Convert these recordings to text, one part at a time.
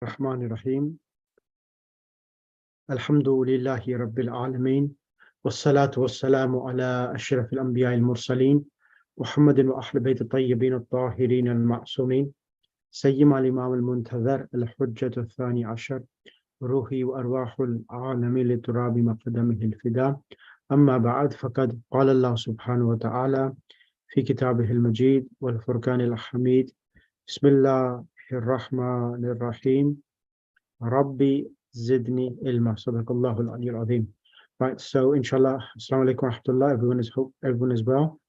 الرحمن الرحيم الحمد لله رب العالمين والصلاة والسلام على أشرف الأنبياء المرسلين محمد وأهل بيت الطيبين الطاهرين المعصومين سيما الإمام المنتظر الحجة الثاني عشر روحي وأرواح العالمين لتراب مقدمه الفداء أما بعد فقد قال الله سبحانه وتعالى في كتابه المجيد والفرقان الحميد بسم الله الرحمن الرحيم Rabbi Zidni Ilma. Sadaqallahu al-Ali al-Azim. Right, so inshallah, assalamu alaikum wa rahmatullah. Everyone is well.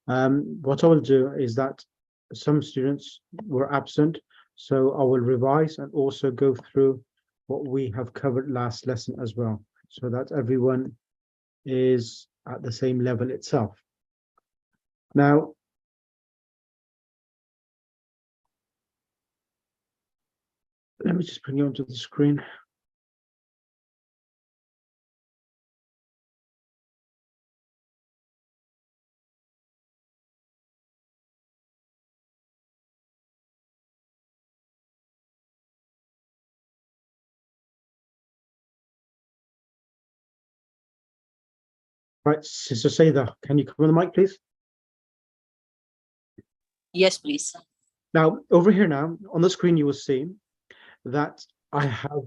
What I will do is that some students were absent, so I will revise and also go through what we have covered last lesson as well, so that everyone is at the same level itself. Now, let me just bring you onto the screen. Right, Sister Sayda, can you come on the mic, please? Yes, please. Now, over here now, on the screen, you will see that I have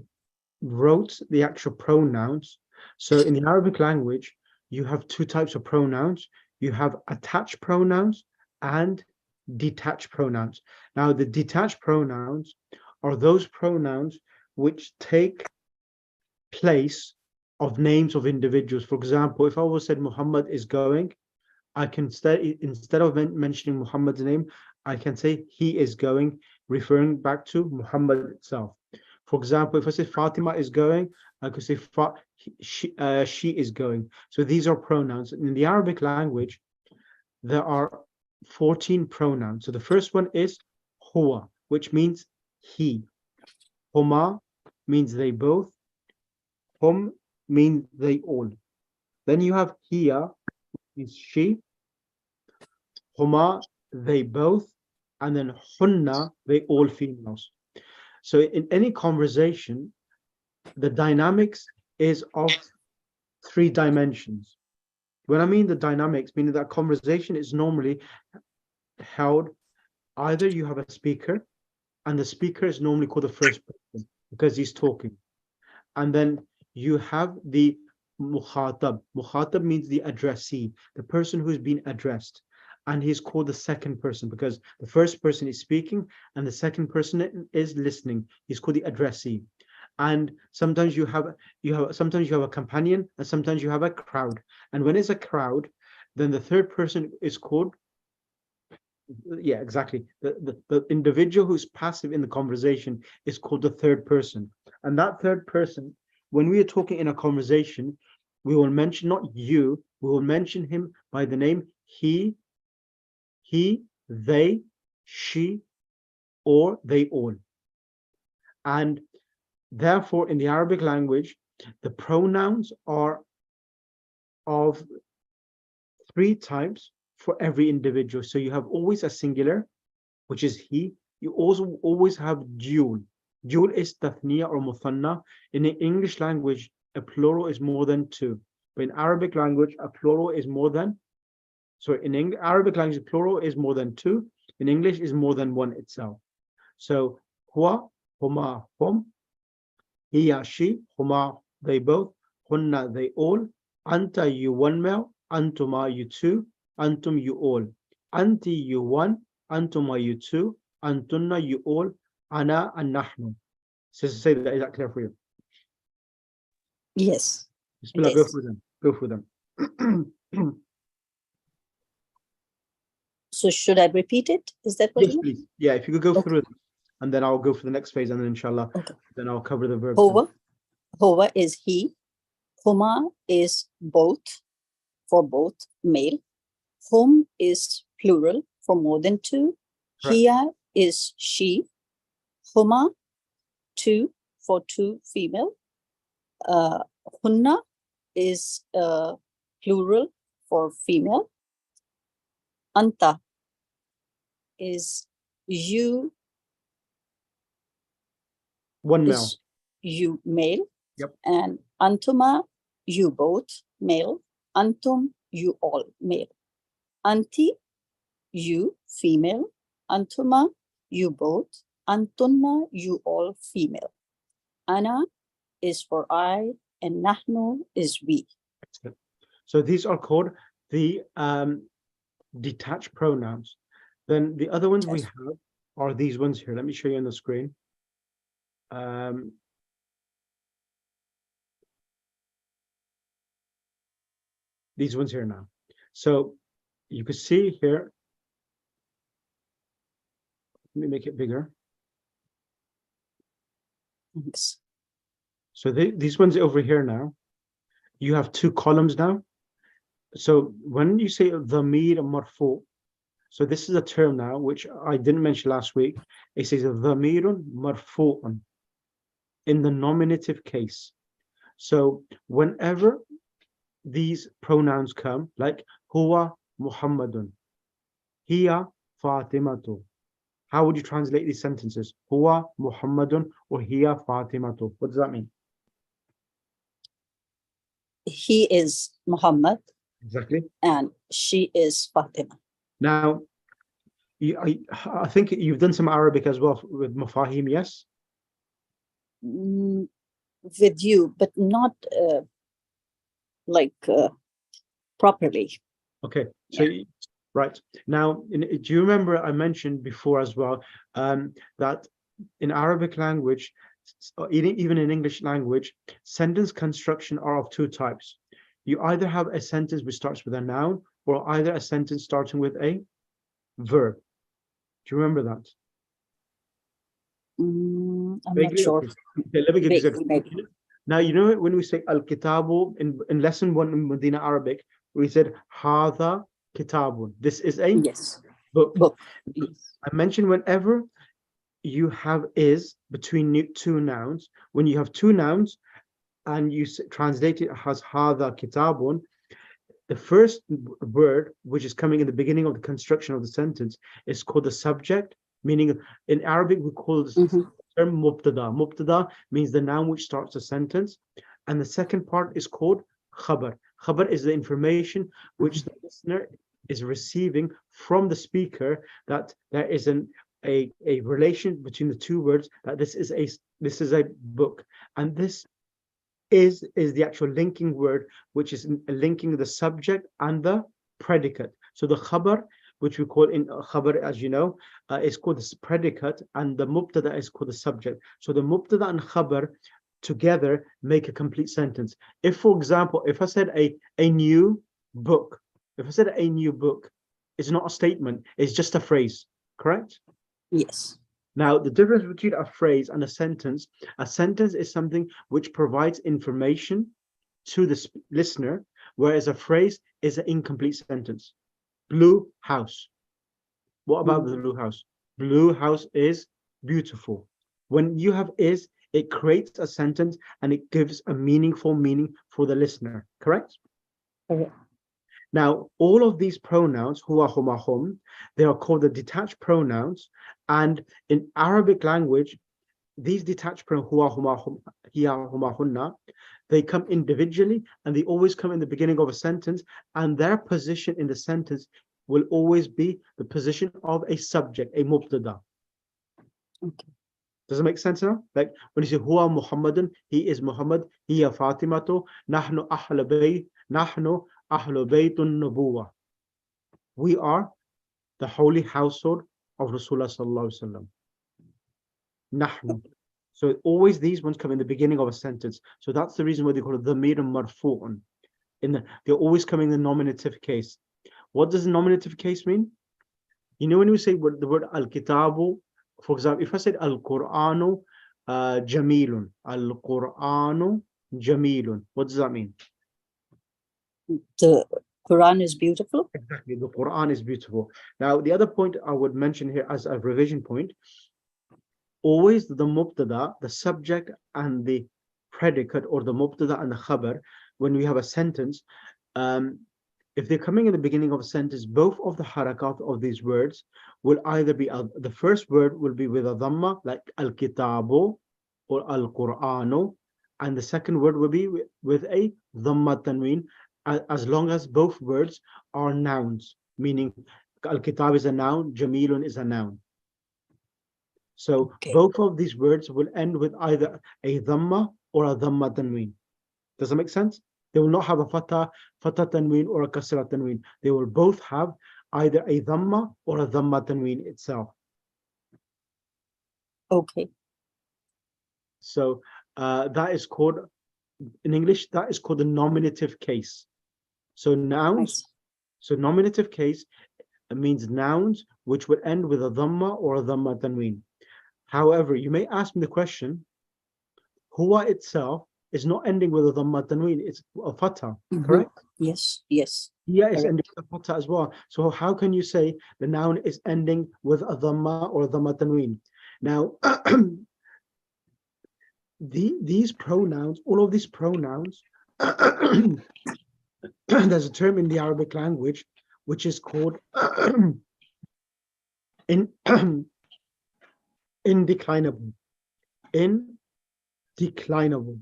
wrote the actual pronouns. So in the Arabic language, you have two types of pronouns. You have attached pronouns and detached pronouns. Now, the detached pronouns are those pronouns which take place of names of individuals. For example, if I was said Muhammad is going, I can instead of mentioning Muhammad's name, I can say he is going, referring back to Muhammad itself. For example, if I say Fatima is going, I could say she is going. So these are pronouns. In the Arabic language, there are 14 pronouns. So the first one is huwa, which means he. Huma means they both. Hum means they all. Then you have hiya, is she. Huma, they both. And then hunna, they all females. So in any conversation, the dynamics is of 3 dimensions. When I mean the dynamics, meaning that conversation is normally held, either you have a speaker, and the speaker is normally called the first person because he's talking. And then you have the mukhatab. Mukhatab means the addressee, the person who's been addressed. And he's called the second person because the first person is speaking and the second person is listening. He's called the addressee. And sometimes you have a companion, and sometimes you have a crowd. And when it's a crowd, then the third person is called, yeah, exactly. The individual who's passive in the conversation is called the third person. And that third person, when we are talking in a conversation, we will mention not you, we will mention him by the name he, they, she, or they all. And therefore, in the Arabic language, the pronouns are of 3 types for every individual. So you have always a singular, which is he. You also always have dual. Dual is tathniya or muthanna. In the English language, a plural is more than 2. But in Arabic language, a plural is more than, so in Arabic language, plural is more than 2. In English, is more than 1 itself. So huwa, huma, hum, hiya, she, huma, they both, hunna, they all, anta, you one male, antuma, you two, antum, you all, anti, you one, antuma, you two, antunna, you all, ana, and nahnu. So say that, is that clear for you? Yes. Bismillah, go for them. Go for them. So should I repeat it? Is that what Yes, please. Yeah, if you could go through them, and then I'll go for the next phase, and then inshallah, then I'll cover the verbs. Huwa is he. Huma is both, for both, male. Hum is plural, for more than 2. Right. Hiya is she. Huma, 2, for 2, female. Hunna is plural, for female. Anta is you, One male. is you male. Yep. And antuma, you both male. Antum, you all male. Anti, you female. Antuma, you both. Antunna, you all female. Ana is for I, and nahnu is we. Excellent. So these are called the detached pronouns. Then the other ones we Yes. have are these ones here. Let me show you on the screen. These ones here now. So you can see here. Let me make it bigger. Thanks. So these ones over here now, you have two columns now. So when you say dhamir marfu, so this is a term now which I didn't mention last week. It says dhamirun marfu'un in the nominative case. So whenever these pronouns come, like huwa Muhammadun, hiya Fatimatu, how would you translate these sentences? Huwa Muhammadun or hiya Fatimatu? What does that mean? He is Muhammad Exactly. and she is Fatima. Now, I think you've done some Arabic as well with mafahim, yes? With you, but not properly. Okay, so right now, do you remember I mentioned before as well that in Arabic language, or even in English language, sentence construction are of two types. You either have a sentence which starts with a noun, or either a sentence starting with a verb. Do you remember that? I'm Vaguely? not sure. Okay, let me give you Maybe. Now, you know when we say al-kitabu in lesson 1 in Madinah Arabic, we said hadha kitabun. This is a Yes. book. Yes. I mentioned whenever you have is between two nouns, when you have two nouns and you translate it as hadha kitabun, the first word which is coming in the beginning of the construction of the sentence is called the subject, meaning in Arabic we call this term mubtada. Mubtada means the noun which starts a sentence, and the second part is called khabar. Khabar is the information which the listener is receiving from the speaker, that there is a relation between the two words, that this is a book, and this is the actual linking word, which is linking the subject and the predicate. So the khabar, which we call in khabar, as you know, is called the predicate, and the mubtada is called the subject. So the mubtada and khabar together make a complete sentence. If, for example, if I said a new book, if I said a new book, it's not a statement, it's just a phrase, correct? Yes. Now, the difference between a phrase and a sentence is something which provides information to the listener, whereas a phrase is an incomplete sentence. Blue house. What about the blue house? Blue house is beautiful. When you have is, it creates a sentence and it gives a meaningful meaning for the listener, correct? Okay. Now, all of these pronouns, huwa, huma, hum, they are called the detached pronouns. And in Arabic language, these detached pronouns, huwa, huma, hum, hiya, huma, hunna, they come individually and they always come in the beginning of a sentence, and their position in the sentence will always be the position of a subject, a mubtada. Okay. Does it make sense now? Like when you say huwa Muhammadun, he is Muhammad, hiya Fatimatu, nahnu ahlu bayt, nahnu ahlu baytun nubuwah. We are the holy household of Rasulullah sallallahu alaihi wasallam. Nahnu. So always these ones come in the beginning of a sentence. So that's the reason why they call it dhamir marfu'un. They're always coming in the nominative case. What does the nominative case mean? You know when we say the word al-kitabu, for example, if I said al-Qur'anu jamilun, al-Qur'anu jamilun, what does that mean? The Quran is beautiful. Exactly, the Quran is beautiful. Now, the other point I would mention here as a revision point, always the mubtada, the subject and the predicate, or the mubtada and the khabar, when we have a sentence, if they're coming in the beginning of a sentence, both of the harakat of these words will either be, the first word will be with a dhamma, like al-kitabu, or al-Qur'anu, and the second word will be with a dhamma tanween, as long as both words are nouns, meaning al-kitab is a noun, jamilun is a noun. So Okay. both of these words will end with either a dhamma or a dhamma tanween. Does that make sense? They will not have a fatha tanween or a kasra tanween. They will both have either a dhamma or a dhamma tanween itself. Okay. So that is called, in English, that is called the nominative case. So nouns, so nominative case means nouns which would end with a dhamma or a dhamma tanween. However, you may ask me the question, huwa itself is not ending with a dhamma tanween, it's a fatha, correct? Yes, yes. Yeah, it's Correct. ending with a fatha as well. So how can you say the noun is ending with a dhamma or a dhamma tanween? Now, these pronouns, all of these pronouns, there's a term in the Arabic language which is called indeclinable. Indeclinable.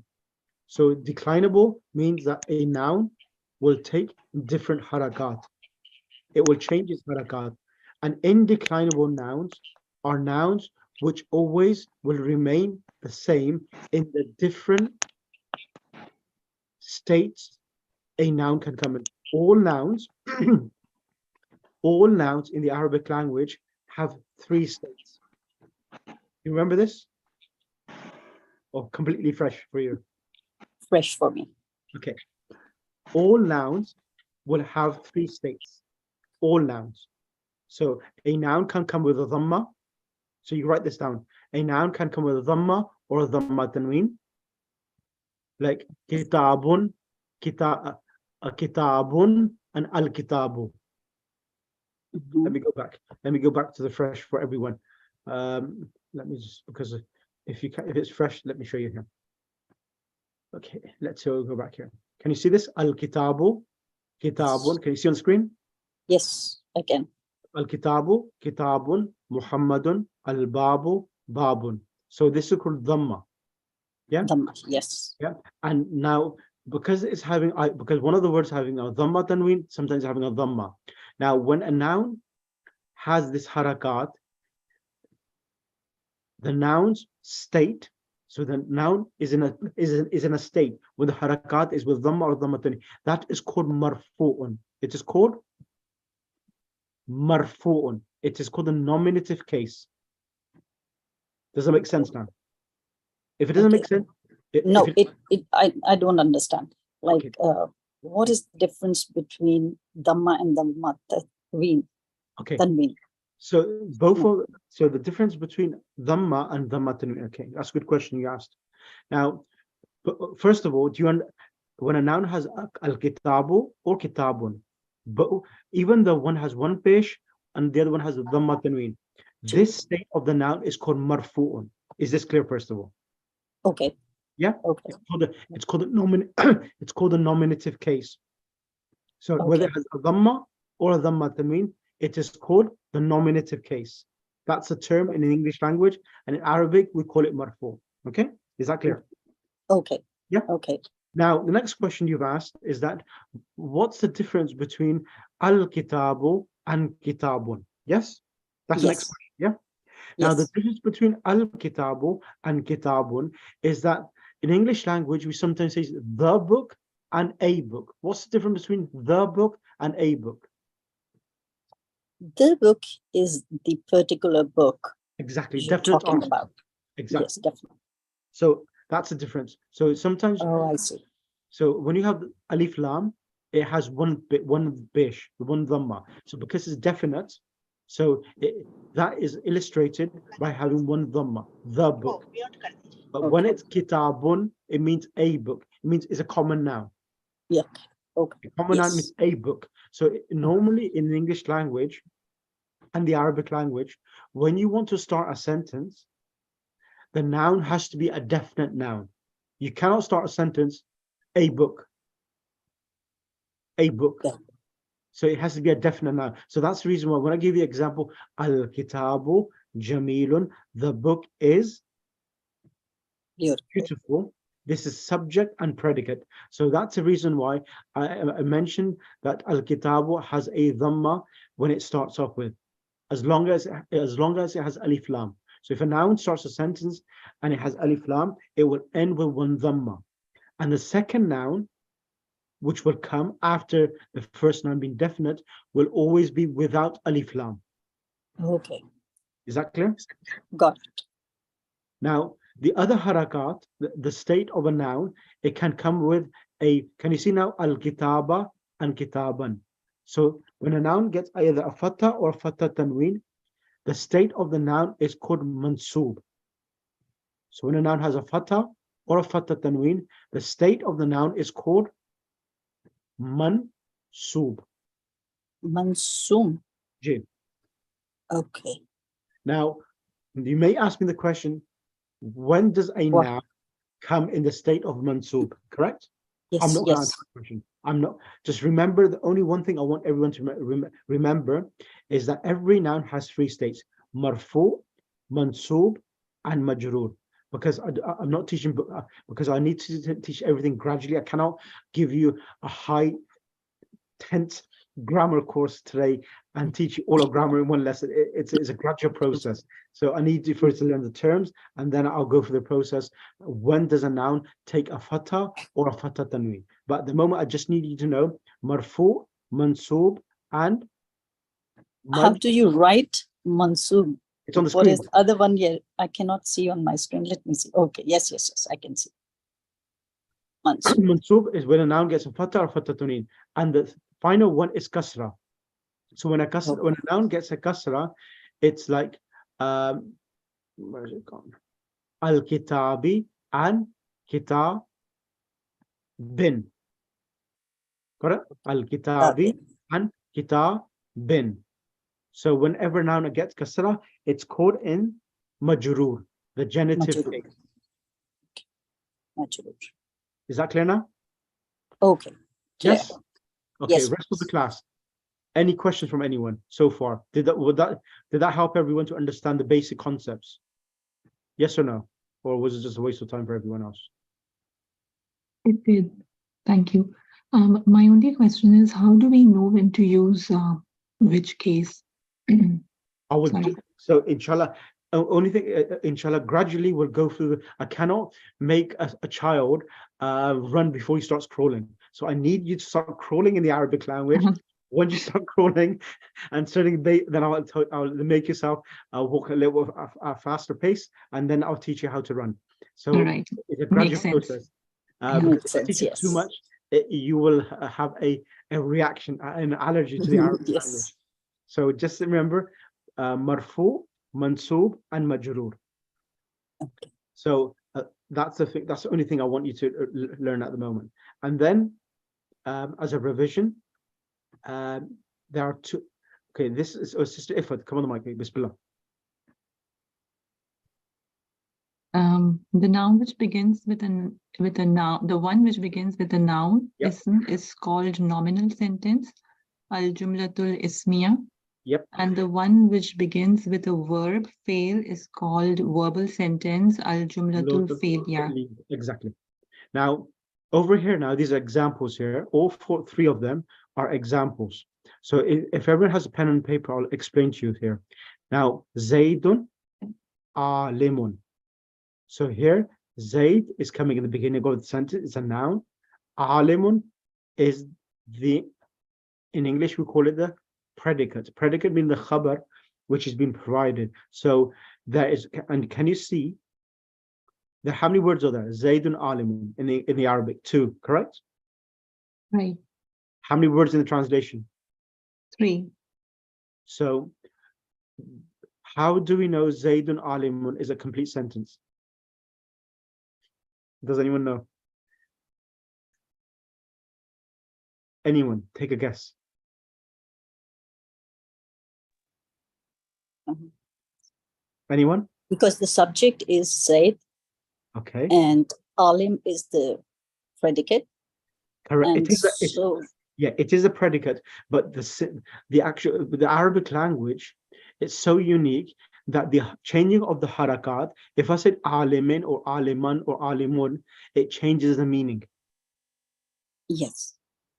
So declinable means that a noun will take different harakat. It will change its harakat. And indeclinable nouns are nouns which always will remain the same in the different states a noun can come in. All nouns, all nouns in the Arabic language have 3 states. You remember this? Or completely fresh for you? Fresh for me. Okay. All nouns will have 3 states. All nouns. So a noun can come with a dhamma. So you write this down. A noun can come with a dhamma or a dhamma tanween. Like kitabun, kitabun, and al-kitabu. Let me go back. Let me go back to the fresh for everyone. Let me just, because if it's fresh, let me show you here. Okay, let's go back here. Can you see this? Al-kitabu, kitabun. Can you see on screen? Yes, I can. Al-kitabu, kitabun, Muhammadun, al-babu, babun. So this is called dhamma. Yeah. Dhamma, yes. Yeah. And now, because it's having, because one of the words having a dhamma tanween, sometimes having a dhamma. Now, when a noun has this harakat, the noun's state, so the noun is in a state where the harakat is with dhamma or dhamma tanween. That is called marfu'un. It is called marfu'un. It is called a nominative case. Does that make sense now? If it doesn't make sense, no, I don't understand. Like, okay. What is the difference between dhamma and dhamma tanween? Okay. Tanween. So so the difference between dhamma and dhamma tanween. Okay, that's a good question you asked. Now, first of all, when a noun has al-kitabu or kitabun, but even though one has one pesh and the other one has a dhamma tanween, this state of the noun is called marfu'un. Is this clear, first of all? Okay. Yeah. Okay. It's called it's called a nominative case. So Okay. whether it has a dhamma or a dhamma tanween, it is called the nominative case. That's a term in the English language, and in Arabic we call it marfu. Okay, is that clear? Okay. Yeah. Okay. Now the next question you've asked is that what's the difference between al-kitabu and kitabun? Yes, that's the next question. Yeah. Now the difference between al-kitabu and kitabun is that in English language we sometimes say the book and a book. What's the difference between the book and a book? The book is the particular book. Exactly. You're Definite talking answer. about. Exactly. Yes, definitely. So that's the difference. So sometimes. Oh, I see. So when you have alif lam, it has one bish, one dhamma. So because it's definite, so that is illustrated by having one dhamma, the book. But when it's kitabun, it means a book. It means it's a common noun. Yeah. Okay. A common noun means a book. So normally in the English language and the Arabic language, when you want to start a sentence, the noun has to be a definite noun. You cannot start a sentence, a book. A book. Yeah. So it has to be a definite noun. So that's the reason why when I give you the example, al-kitabu jamilun, the book is Beautiful. Beautiful. This is subject and predicate. So that's the reason why I mentioned that al-kitabu has a dhamma when it starts off with, as long as it has alif lam. So if a noun starts a sentence and it has alif lam, it will end with one dhamma. And the second noun, which will come after the first noun being definite, will always be without alif lam. Okay. Is that clear? Got it. Now, the other harakat, the state of a noun, it can come with a, can you see now, al-kitaba and kitaban. So when a noun gets either a fatha or a fatha tanween, the state of the noun is called mansoob. So when a noun has a fatha or a fatha tanween, the state of the noun is called mansoob. Mansum. J. Okay. Now, you may ask me the question, when does a What? noun come in the state of mansoob, correct? I'm Yes, not going to yes. answer the question. I'm not. Just remember, the only one thing I want everyone to remember is that every noun has three states: marfu, mansoob, and majroor. Because I'm not teaching, because I need to teach everything gradually. I cannot give you a high tense grammar course today and teach you all of grammar in one lesson. It's a gradual process. So I need you first to learn the terms, and then I'll go through the process. When does a noun take a fatha or a fatha tanween? But at the moment, I just need you to know marfu, mansoob, and How do you write mansub? it's on the What screen. is the other one here? I cannot see on my screen. Let me see. Okay. Yes, yes, yes. I can see. Mansub. Mansoob is when a noun gets a fatha or fatha tanween, and the final one is kasra. So when when a noun gets a kasra, it's like where is it gone? Al-kitabi and kitabin. Correct? Al-kitabi and kitabin. So whenever noun gets kasra, it's called in majroor, the genitive Majroor. case. Majroor. Is that clear now? Okay. Clear. Yes. Okay. Yes. Rest of the class. Any questions from anyone so far? Did that help everyone to understand the basic concepts? Yes or no? Or was it just a waste of time for everyone else? It did. Thank you. My only question is, how do we know when to use which case? I will Sorry. so inshallah, only thing, inshallah, gradually we'll go through. I cannot make a child run before he starts crawling. So I need you to start crawling in the Arabic language. Once you start crawling and starting, then I'll make yourself walk a little a faster pace, and then I'll teach you how to run. So All right. it's a gradual Makes sense. process. Yeah. Because Makes if I teach sense, you too yes. much, you will have a reaction, an allergy to the Arabic Yes. language. So just remember, marfu, mansoob, and majroor. Okay. So that's the thing. That's the only thing I want you to learn at the moment. And then, as a revision, there are two. Okay, this is Sister Ifat. Come on the mic, Bismillah. The noun which begins with a noun, the one which begins with a noun, Yep. ism, is called nominal sentence, al-jumlatul ismiya. Yep. And the one which begins with a verb, fail, is called verbal sentence, al-jumlatul fi'liya. Exactly. Now, over here now, these are examples here. All three of them are examples. So if everyone has a pen and paper, I'll explain to you here. Now, Zaydun alimun. So here, Zayd is coming in the beginning of the sentence. It's a noun. Alimun is in English, we call it the predicate. Predicate means the khabar, which has been provided. So there is, and can you see, how many words are there? Zaydun alimun in the Arabic, 2, correct? Right. How many words in the translation? 3. So how do we know Zaydun alimun is a complete sentence? Does anyone know? Anyone? Take a guess. Anyone? Because the subject is Zaid. Okay. And alim is the predicate. Correct. And It is a predicate, but the Arabic language, it's so unique that the changing of the harakat, if I said alimin or aliman or alimun, it changes the meaning. Yes.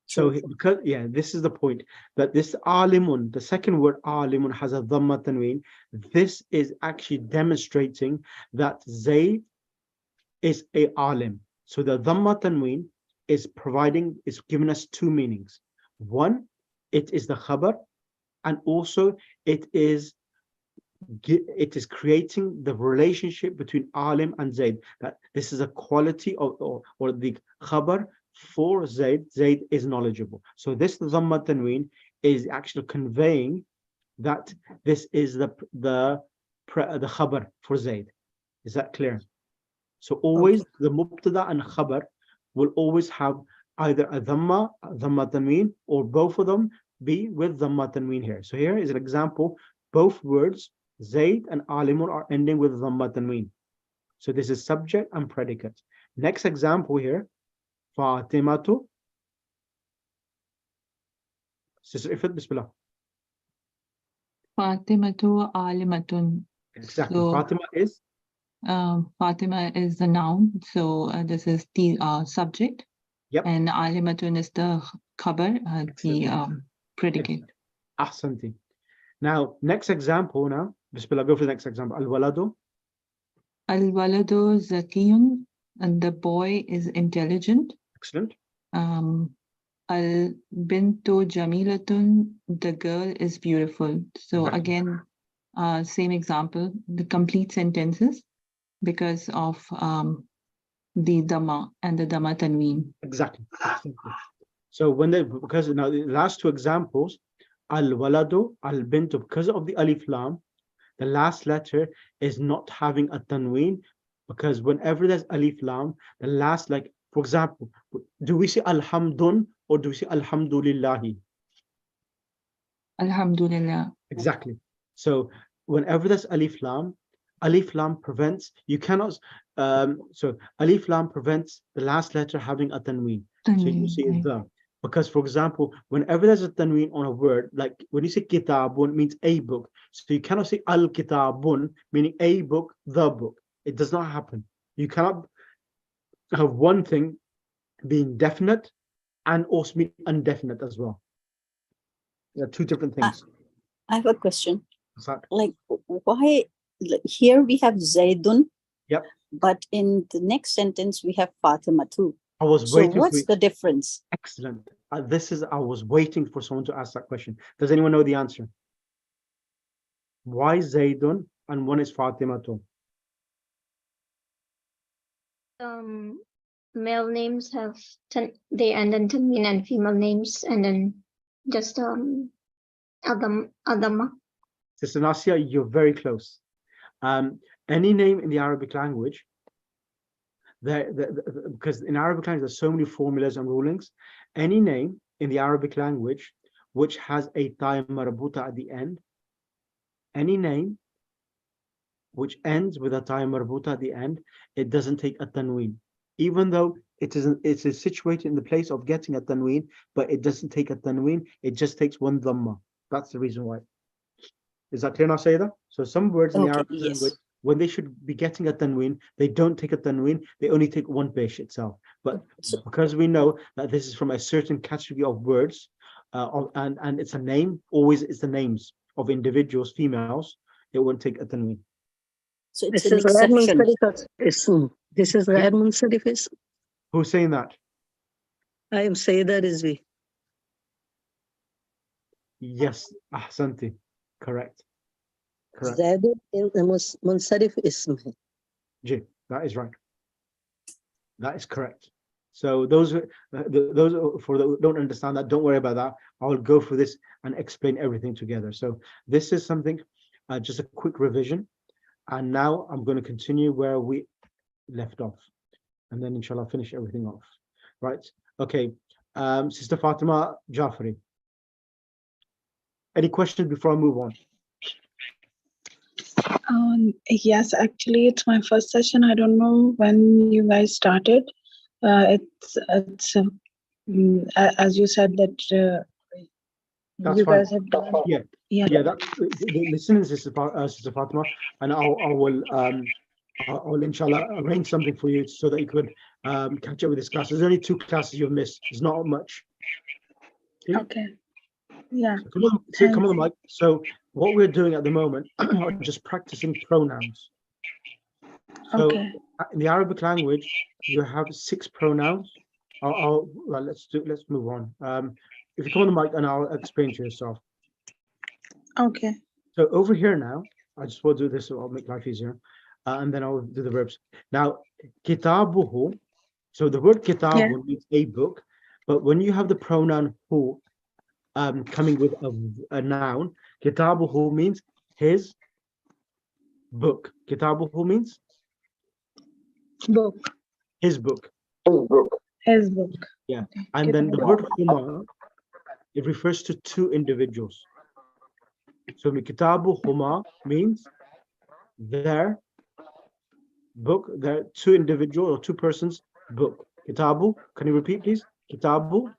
So True. because, yeah, this is the point, that this alimun, the second word alimun, has a dhamma tanween. This is actually demonstrating that Zayd is a alim. So the dhamma tanween is giving us two meanings. One, it is the khabar, and also it is creating the relationship between alim and Zayd, that this is a quality or the khabar for Zayd. Zayd is knowledgeable. So this dhamma tanween is actually conveying that this is the khabar for Zayd. Is that clear? So always the mubtada and khabar will always have either a dhamma tanween, or both of them be with dhamma tanween here. So here is an example. Both words, Zayd and alimun, are ending with dhamma tanween. So this is subject and predicate. Next example here, Fatimatu. Sister Ifat, bismillah. Fatimatu alimatun. Exactly. So, Fatima is? Fatima is the noun. So this is the subject. Yep. And alimatun is the khabar, the predicate. Ahsanti. Now, next example now. Bismillah, go for the next example. Al-waladu. Al-waladu zakiyun, and the boy is intelligent. Excellent. Al-bintu jamilatun, the girl is beautiful. So Exactly. again, same example, the complete sentences because of the dhamma and the dhamma tanween. Exactly. So because now the last two examples, al-waladu, al-bintu, because of the alif lam, the last letter is not having a tanween, because whenever there's alif lam, the last, like for example, do we say alhamdun or do we say alhamdulillahi? Alhamdulillah. Exactly. So whenever there's alif lam prevents, you cannot, so alif lam prevents the last letter having a tanween. So you see the, because for example, whenever there's a tanween on a word, like when you say kitabun, means a book. So you cannot say al-kitabun, meaning a book, the book. It does not happen. You cannot have one thing being definite and also be indefinite as well. They're two different things. I have a question. What's that? Like, why here we have Zaidun, Yep. but in the next sentence we have Fatima too. I was So waiting what's for the difference? Excellent. I was waiting for someone to ask that question. Does anyone know the answer? Why Zaydun and one is Fatima too? Male names have they end in tanween, and female names and then just adama. Sister Nasia, you're very close. Any name in the Arabic language, because in Arabic language there's so many formulas and rulings. Any name in the Arabic language which has a ta marbuta at the end, any name which ends with a ta marbuta at the end, it doesn't take a tanween, even though it is situated in the place of getting a tanween, but it doesn't take a tanween. It just takes one dhamma. That's the reason why. Is that clear now, Sayyidah? So some words in the Arabic language, when they should be getting a tanween, they don't take a tanween. They only take one pesh itself. But because we know that this is from a certain category of words, and it's a name, always it's the names of individuals, females, it won't take a tanween. So it's an exception. This is Ghair Munsarif ism. Who's saying that? I am Sayyida Rizvi. Yes, Ahsanti. Correct. Zaid Munsarif ism. Ji, that is right. That is correct. So those for the don't understand that, don't worry about that. I'll go through this and explain everything together. So this is something, just a quick revision. And now I'm going to continue where we left off. And then inshallah finish everything off. Right. Okay. Sister Fatima Jafari. Any questions before I move on? Yes, actually, it's my first session. I don't know when you guys started. It's as you said that That's you fine. guys have done. Yeah. Yeah. Yeah, that listen, Sister Fatima, and I'll inshallah arrange something for you so that you could catch up with this class. There's only 2 classes you've missed. It's not much. Okay. Yeah. So come on, Mike. So what we're doing at the moment are just practicing pronouns. So Okay. in the Arabic language, you have 6 pronouns. Well, let's move on. If you come on the mic, and I'll explain to yourself. Okay. So over here now, I just will do this, so I'll make life easier, and then I'll do the verbs. Now, kitabuhu. So the word kitabu means a book, but when you have the pronoun hu coming with a noun, kitabuhu means his book. Kitabuhu means Book. his book. His book. Yeah, Okay. and then the word huma, it refers to 2 individuals. So kitabu huma means their book, their 2 individual or 2 persons book. Kitabu, can you repeat please? Kitabu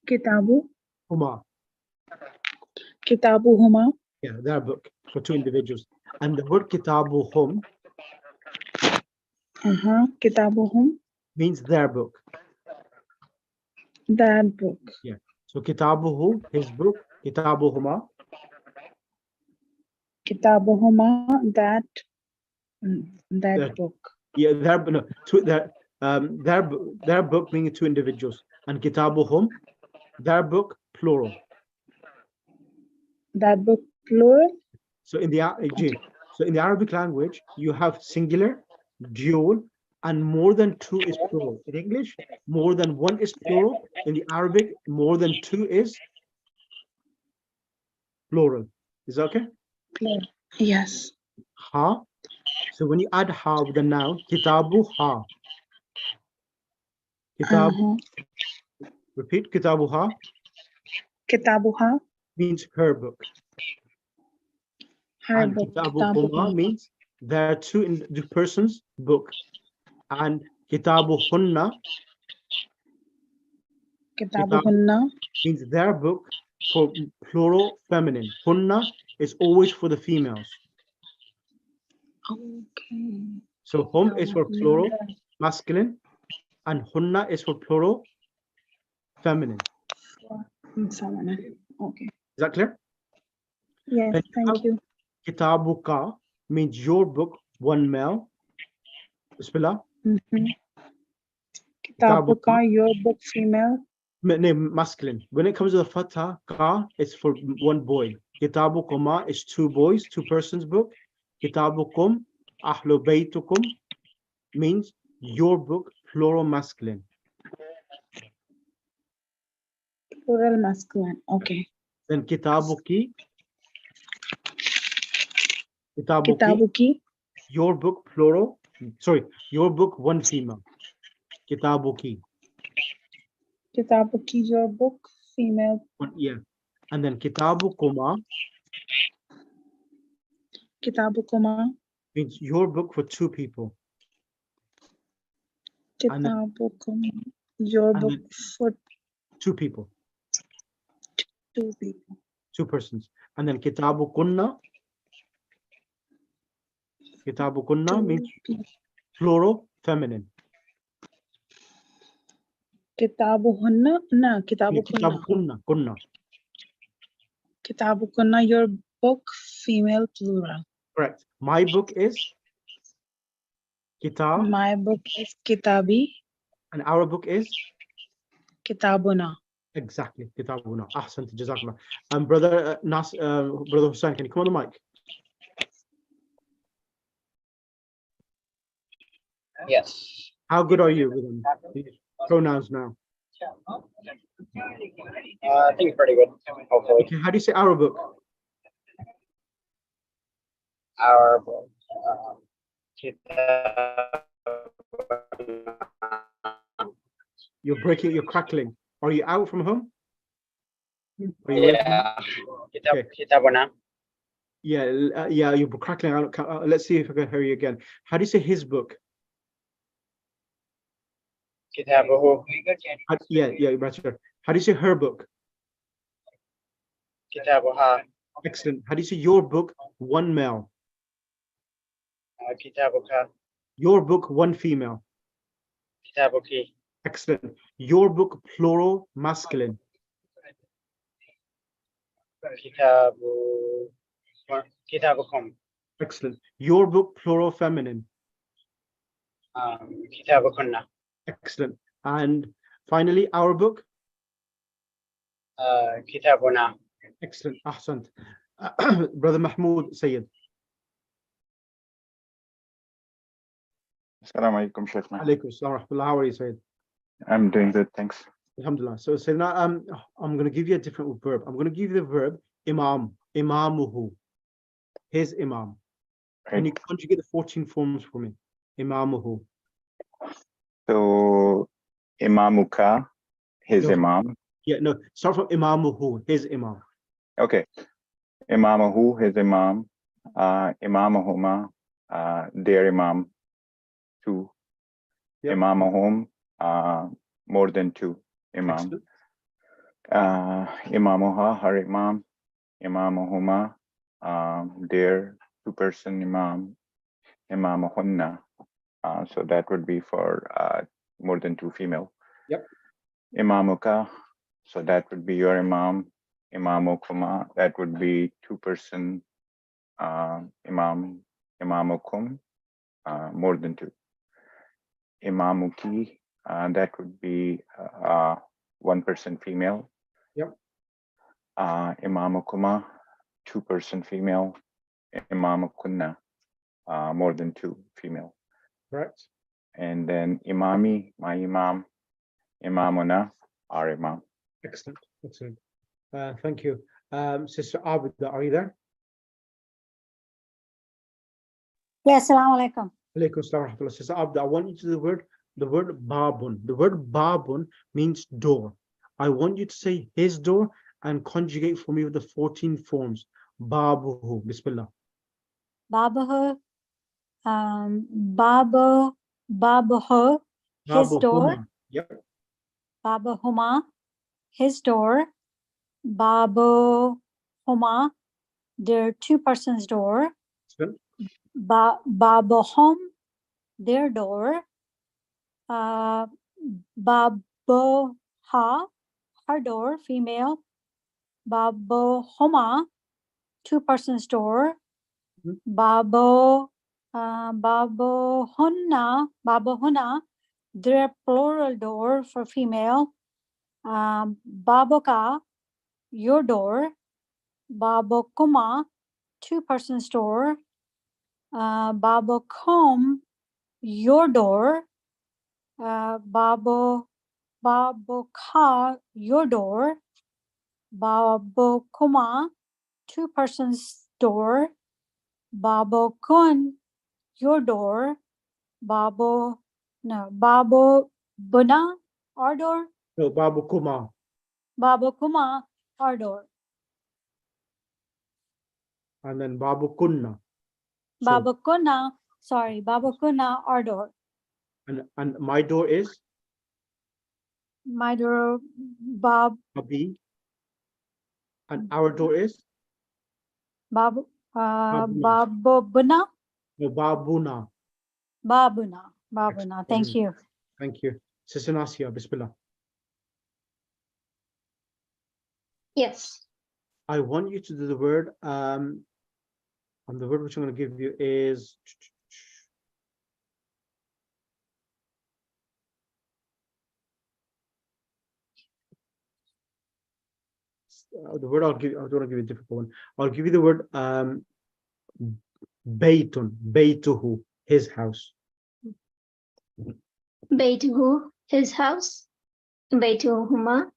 Kitabu. huma. Kitabu huma. Yeah, their book for 2 individuals. And the word kitabu hum Kitabu hum. means their book. That book. Yeah. So kitabuhu, his book. Kitabu huma. Kitabu huma. That Their- book. Yeah, their book meaning 2 individuals. And kitabu hum, their book plural. That book plural. So in the Arabic language, you have singular, dual, and more than 2 is plural. In English, more than 1 is plural. In the Arabic, more than 2 is plural. Is that okay? Plural. Yes. Ha. So when you add ha with the noun, kitabu ha. Kitabu. Repeat, kitabu ha Kitabu ha. means her book. Her And book. kitabu Kitabu huma huma. means there are 2 the person's book. And kitabu hunna Kitabu hunna. means their book for plural feminine. Hunna is always for the females. Okay. So hum is for plural masculine, and hunna is for plural feminine. Okay. Is that clear? Yes. Then Thank you. kitabuka means your book, 1 male. Bismillah. Kitabuka, your book, female. Name masculine. When it comes to the fatha, ka, it's for 1 boy. Kitabukuma is 2 boys, 2 persons book. Kitabukum, ahlu baytukum means your book, plural masculine. Plural masculine. Okay. Then kitabuki, Kitabuki. your book, plural. Sorry, your book, 1 female. Kitabuki. Kitabuki, your book, female. Yeah. And then kitabukuma Kitabukuma. means your book for 2 people. And then- Kitabukuma, your and book then- for 2 people, 2 people. 2 persons. And then kitabukunna. Kitabukunna 2 means people. plural feminine. Kitabuhunna. No, kitabukunna. Kunna. Kitabukunna, your book, female, plural. Correct. My book is kitab, My book is Kitabi. and our book is Kitabuna. exactly kitabuna. Ahsant, jazakallah. And brother brother Hussain, can you come on the mic? Yes. How good are you with them? These pronouns now? I think pretty good, hopefully. Okay, how do you say our book? Our You're breaking, you're crackling. Are you out from home? Are you away from home? yeah, Okay. kitabuna. Yeah, you're crackling out. Let's see if I can hear you again. How do you say his book? Kitabuhu. Yeah, right. How do you say her book? كتابها Excellent. How do you say your book, one male? كتابك Your book, one female. كتابك Excellent. Your book, plural, masculine. كتاب كتابكم Excellent. Your book, plural, feminine. كتابكن Excellent. And finally, our book. كتابنا. Excellent. Ahsant. Brother Mahmoud Sayyid. Assalamu alaikum, Shaykhna. Alaikum assalam wa rahmatullah. How are you, Sayyid? I'm doing good, thanks. Alhamdulillah. So now I'm going to give you a different verb. I'm going to give you the verb imam, imamuhu, his imam. Can you conjugate the 14 forms for me? Imamuhu. So, Imamuka, his No. imam. Yeah, no, start from imamuhu, his imam. Okay. Imamuhu, his imam. Imamahuma, their imam. Two. Yep. Imamahum, more than two imam. Excellent. Imamuha, her imam. Imamahuma, their two-person imam. Imamahunna. So that would be for more than two female. Yep. Imamuka, so that would be your imam. Imamukuma, that would be two-person imam. Imamukum, more than two. Imamuki, that would be one-person female. Yep. Imamukuma, two-person female. Imamukunna, more than two female. Correct. And then imami, my imam. Imamuna, our imam. Excellent. Excellent. Thank you. Sister Abida, are you there? Yes, assalamu alaikum. Alaikum assalam wa rahmatullah. Sister Abida, I want you to do the word babun. The word babun means door. I want you to say his door and conjugate for me with the 14 forms. Babuhu. Bismillah. Babahu, Babahu, his door. Babuhuma. Yep. Babahuma, his door. Babahuma, their two persons door. Excellent. Babahum, their door. Baboha, her door, female. Babohuma, two persons door. Babohunna, their plural door for female. Baboka, your door. Babokuma, two persons door. Babokum, your door. Baboka, your door. Babokuma, two persons door. Babokun, your door. Babobuna, our door. No, Babukuma. Babokuma, our door. And then Babukunna. So, Babokuna, our door. and my door is My door, Abi. And our door is Babuna. Babobuna. No, Babuna. Babuna. Thank you. Thank you. Sister Nasia, Bismillah. Yes. I want you to do the word, and the word which I'm going to give you is the word I'll give you. I don't want to give you a difficult one. I'll give you the word Baytun, Baytuhu, his house. Baytuhu, his house. Baytuhuma,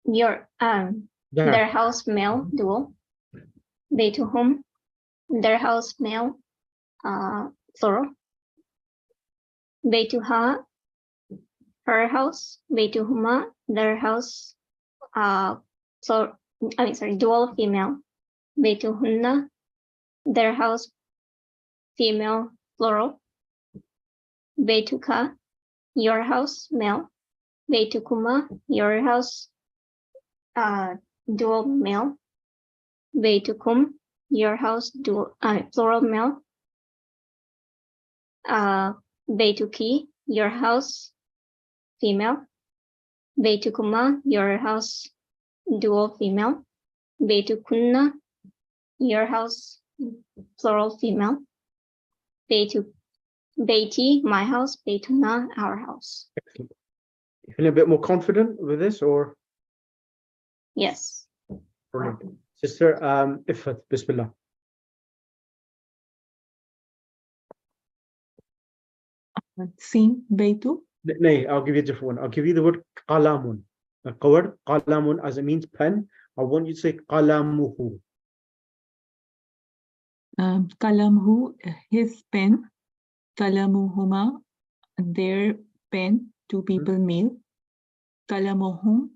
their house, male, dual. Baytuhum, their house, male, plural. Baytuha, her house. Baytuhuma, their house, dual, female. Baytuhunna, their house, female, plural. Baytuka, your house, male. Baytukuma, your house, dual male. Baytukum, your house, dual, plural male. Baytuki, your house, female. Baytukuma, your house, dual female. Baytukunna, your house, plural female. Bayti, my house. Baytuna, our house. Excellent. You feeling a bit more confident with this, or? Yes. Brilliant. Sister Ifat, Bismillah. Seen Beitu. Nay, I'll give you a different one. I'll give you the word qalamun. The word qalamun, as it means pen. I want you to say qalamuhu. Kalamhu, his pen. Kalamuhuma, their pen, two people male. Kalamuhum,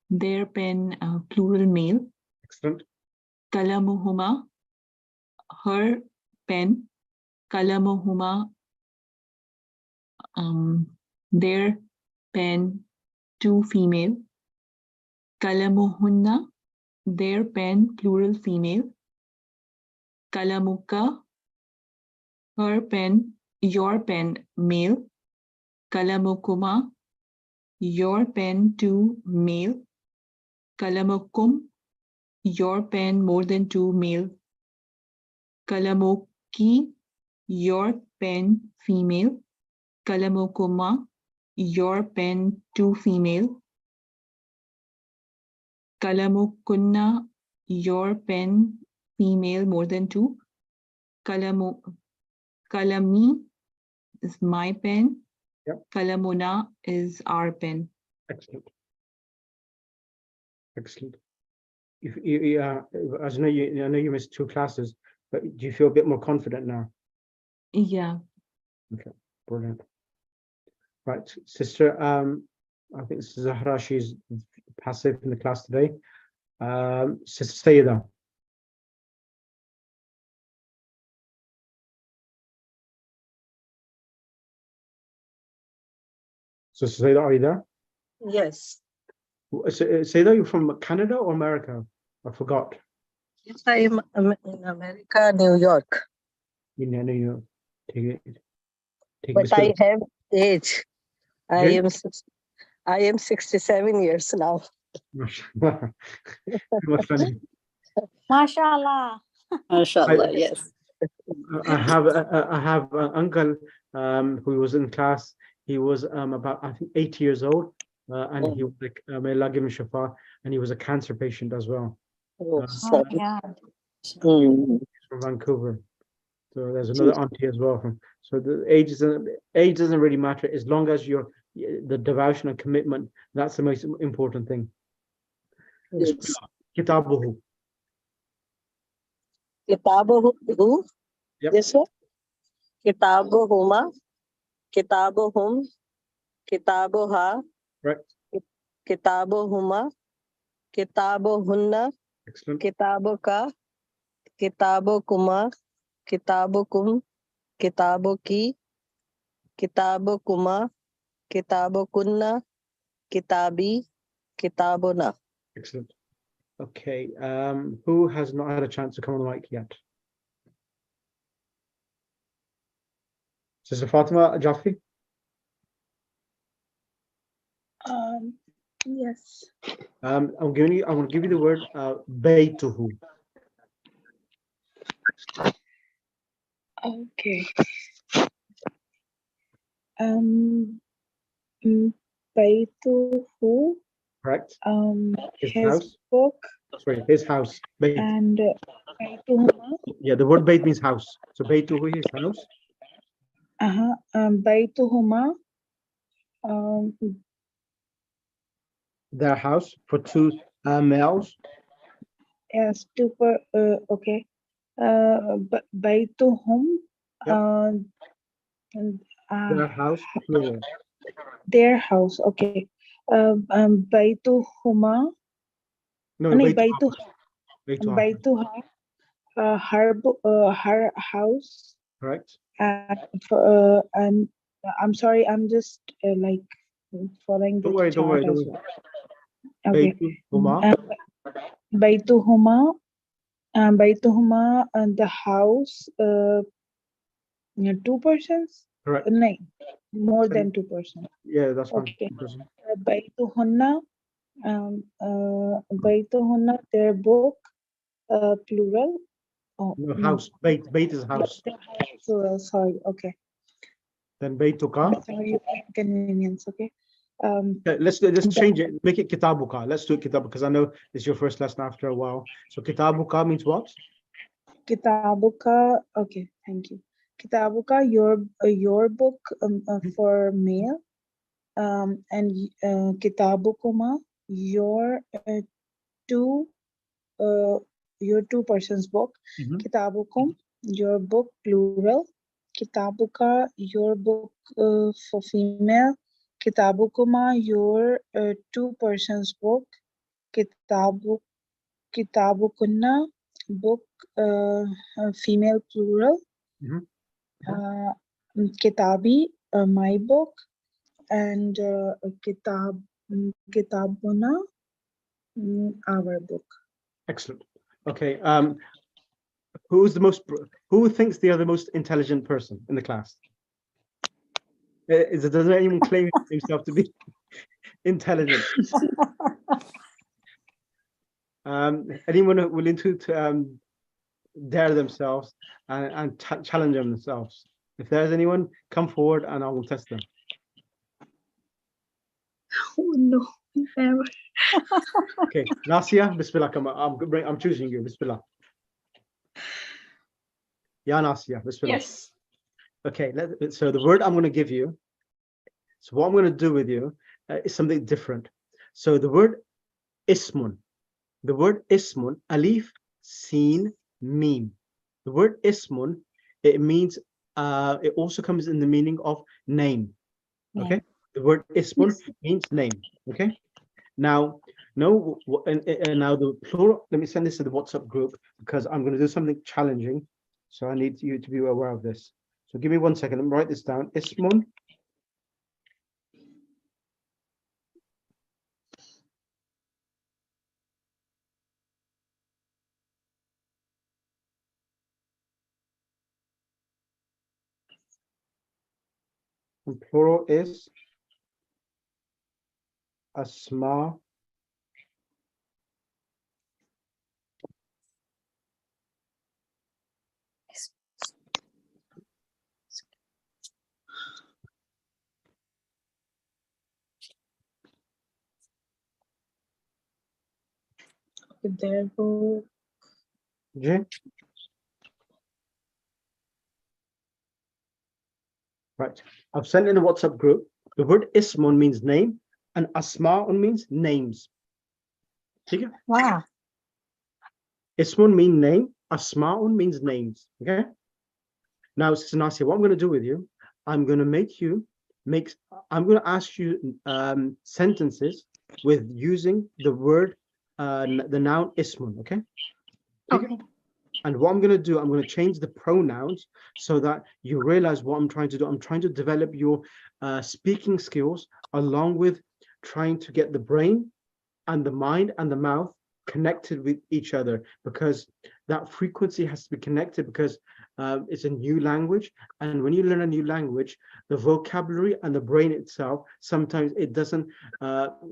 their pen, plural male. Excellent. Kalamuhuma, her pen. Kalamuhuma, their pen, two female. Kalamuhunna, their pen, plural female. Kalamuka, her pen, your pen, male. Kalamukuma, your pen, two male. Kalamukum, your pen, more than two male. Kalamuki, your pen, female. Kalamukuma, your pen, two female. Kalamukunna, your pen, female, more than two. Kalami is my pen. Yep. Kalamuna is our pen. Excellent. Excellent. If you, as I know you missed 2 classes, but do you feel a bit more confident now? Yeah. Okay, brilliant. Right, sister. I think Zahra, she's passive in the class today. Sister Sayyida. Sister Sayyida, are you there? Yes. Sayyida, you're from Canada or America? I forgot. Yes, I am in America, New York. You know, take But I have age. Okay. I am 67 years now. MashaAllah. MashaAllah, yes. I have an uncle who was in class. He was about, I think, 80 years old, and he was like, may Allah give him shafa, and he was a cancer patient as well. Oh, Oh, sorry. yeah. Mm. From Vancouver. So there's another auntie as well. So the age doesn't really matter as long as the devotion and commitment. That's the most important thing. Yes. Kitabuhu. Kitabuhu. Yep. This one. Kitabuhuma. Kitabuhum. Kitabuha. Right. Kitabuhuma. Kitabuhunna. Excellent. Kitabuka. Kitabukuma. Kitabukum. Kitabuki. Kitabukuma. Kitabukunna. Kitabi. Kitabuna. Excellent. Okay. Who has not had a chance to come on the mic yet? Sister Fatima Jafi. Yes. I'm going to give you the word baytuhu. Okay. Baytuhu. Correct. His His house. book Sorry, his house. Bayt. and Baytuhuma. Yeah, the word bayt means house. So baytuhu, his house. Baytuhuma. Their house for 2 males. Yes, okay. Baytuhum. Yep. And, Their house, plural. their house. Okay. Baytuhuma. No, Baytuha. baytuha. Baytuha. Her house. Correct. And I'm sorry, I'm just like following the Don't worry. chart as well. Okay. Baytuhuma. Baytuhuma, Baytuhuma, the house, 2 persons? Correct. No, more So- than 2 persons. Yeah, that's fine. Okay. 2%. Baytuhunna, Baytuhunna, their book, plural. Oh, No, no. house. Bait is house. The house, plural, sorry, okay. Then baytuka. Sorry for inconvenience, okay. Okay, let's change it. Make it kitabuka. Let's do it kitabuka because I know it's your first lesson after a while. So kitabuka means what? Kitabuka, okay, thank you. Kitabuka, your book, for male, and kitabukuma, your two your 2 persons book. Mhm. Kitabukum, your book, plural. Kitabuka, your book, for female. Kitabukuma, your 2 persons book. Kitabukunna, book, female, plural. Mhm. Kitabi, my book, and kitabuna, our book. Excellent. Okay. Who thinks they are the most intelligent person in the class? Does anyone claim himself to be intelligent? Anyone willing to dare themselves and challenge themselves? If there's anyone, come forward and I will test them. Oh, no, never. Okay, Nasia, Bismillah. I'm choosing you. Bismillah. Ya Nasia, Bismillah. Yes. Okay, so the word I'm going to give you. So what I'm going to do with you is something different. So the word ismun. The word ismun, alif, sin, mim. The word ismun, it means, it also comes in the meaning of name. Okay, Name. the word ismun means name. Okay, now, no, and now the plural. Let me send this to the WhatsApp group because I'm going to do something challenging. So I need you to be aware of this. So give me 1 second. Let me write this down. Ismun. And plural is asma. Therefore, Okay. Right. I've sent in a WhatsApp group. The word ismun means name and asma'un means names. Okay. Wow. Ismun means name, asma'un means names. Okay. Now, Sister Nasia, what I'm going to do with you, I'm going to ask you sentences with using the word, the noun ismun. Okay. Okay. And what I'm going to do, I'm going to change the pronouns so that you realize what I'm trying to do. I'm trying to develop your speaking skills along with trying to get the brain and the mind and the mouth connected with each other, because that frequency has to be connected because it's a new language. And when you learn a new language, the vocabulary and the brain itself, sometimes it doesn't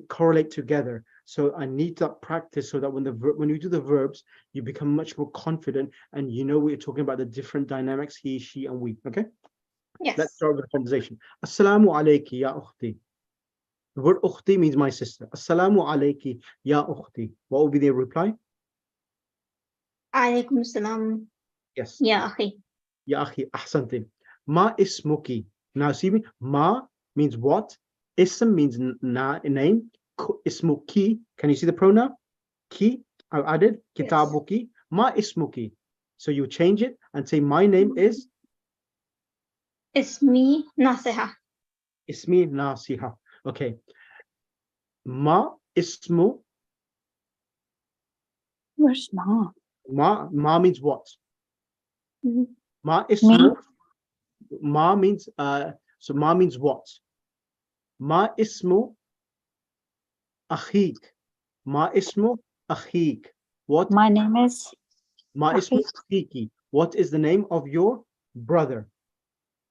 correlate together. So I need that practice so that when you do the verbs, you become much more confident and you know we're talking about the different dynamics, he, she, and we. Okay? Yes. Let's start with the conversation. Assalamu alayki ya ukhti. The word ukhti means my sister. Assalamu alayki ya ukhti. What will be the reply? Alaikum salam. Yes. Ya akhi. Ya akhi, ahsanti. Ma ismuki. Now see me, ma means what? Ism means name. Ismuki. Can you see the pronoun? Ki, I've added. Yes. Kitabuki. Ma ismuki. So you change it and say my name is Ismi Nasiha. Ismi Nasiha. Okay. Ma ismu. Where's mom? Ma means what? Mhm. Ma ismu. Ma means so ma means what? Ma ismu akhik. Ma ismu أخيك. What? My name is ما اسم أخيك. أخيك. What is the name of your brother?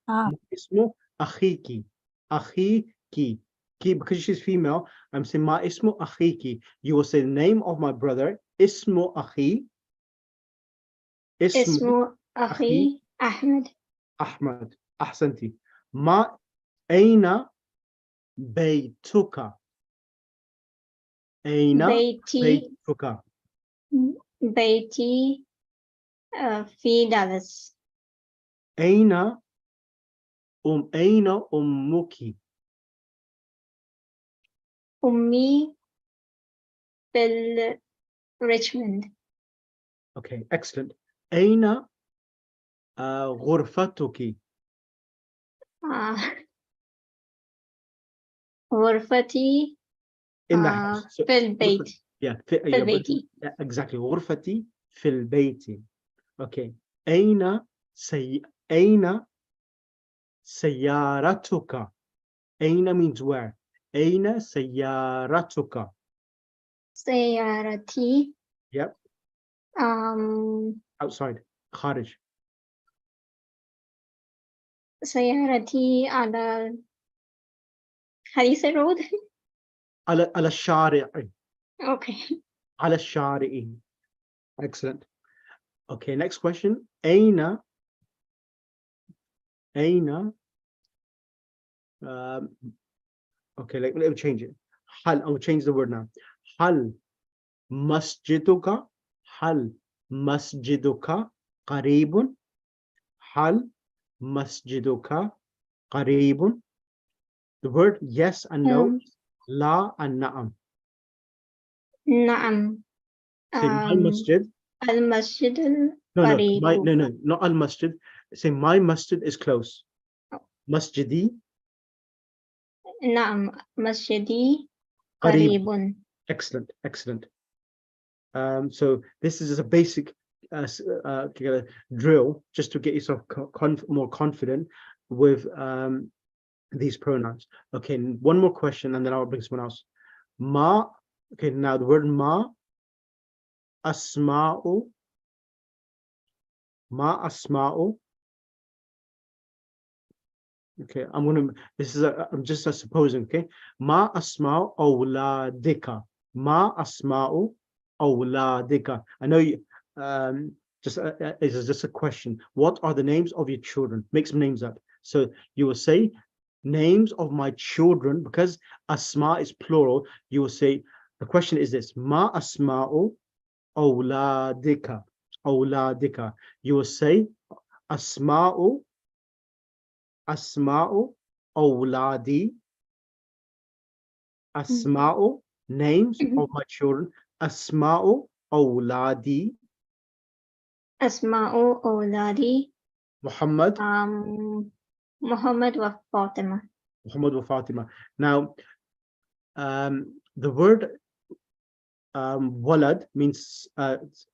Ah, ما اسم أخيك. أخيك. Because she's female, I'm saying ما اسم أخيك. You will say the name of my brother. اسم أخي. اسم اسمه أخي أحمد. أحمد. أحسنتي. ما أين بيتك؟ أين بيتي بيتك؟ بيتي في دالاس. أين أين أمك؟ أمي في ريتشموند. Okay, excellent. أين غرفتك؟ غرفتي In the house. So, في البيت. yeah, في yeah, بيتي. yeah, exactly. غرفتي في البيت. Okay. أين أين سيارتك? أين means where. أين سيارتك? سيارتي Yep. Outside. خارج. سيارتي على how do you say road? على الشارع. Okay. على الشارع. Excellent. Okay, next question. أين okay, let me change it. هل, I will change the word now. هل مسجدك قريب؟ هل مسجدك قريب? The word yes and no, لا and نعم. نعم. Say my masjid. المسجد No, القريب. no, not al masjid. Say my masjid is close. Masjidi. نعم مسجدي قريب. قريب. Excellent. So this is just a basic drill just to get yourself more confident with these pronouns. Okay, one more question and then I'll bring someone else. Ma. Okay, now the word ma. Asma'u. Ma asma'u. Okay, I'm just supposing. Okay, ma asma'u awladika. Ma asma'u awladika. I know you. It's just a question. What are the names of your children? Make some names up. So you will say names of my children, because asma is plural. You will say the question is this: ma asma'u awladika. Awladika. You will say asma'u awladi. Asma'u, names of my children. Asma'u awladi. أسماء أولادي Muhammad. محمد وفاطمة. Muhammad wa Fatima. Now, the word walad means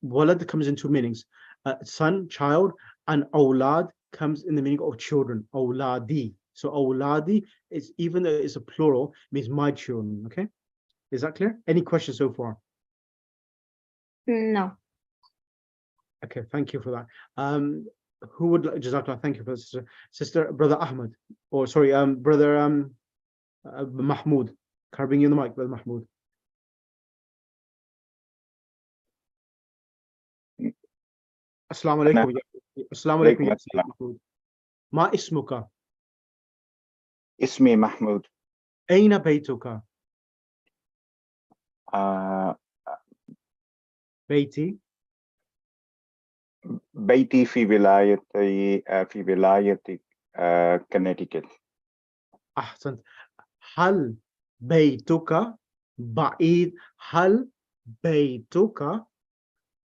walad comes in two meanings: son, child, and awlad comes in the meaning of children. Awladi. So awladi is, even though it's a plural, means my children. Okay, is that clear? Any questions so far? No. Okay, thank you for that. Who would like, Jazakallah, thank you for this, sister, brother Ahmed, or sorry, brother Mahmoud. Can I bring you the mic, brother Mahmoud? Assalamu alaikum. Assalamu alaikum. Alaikum. Ma ismuka? Ismi Mahmoud. Aina baytuka? Bayti. بيتي في ولاية Connecticut. أحسنت. هل بيتك بعيد؟ هل بيتك?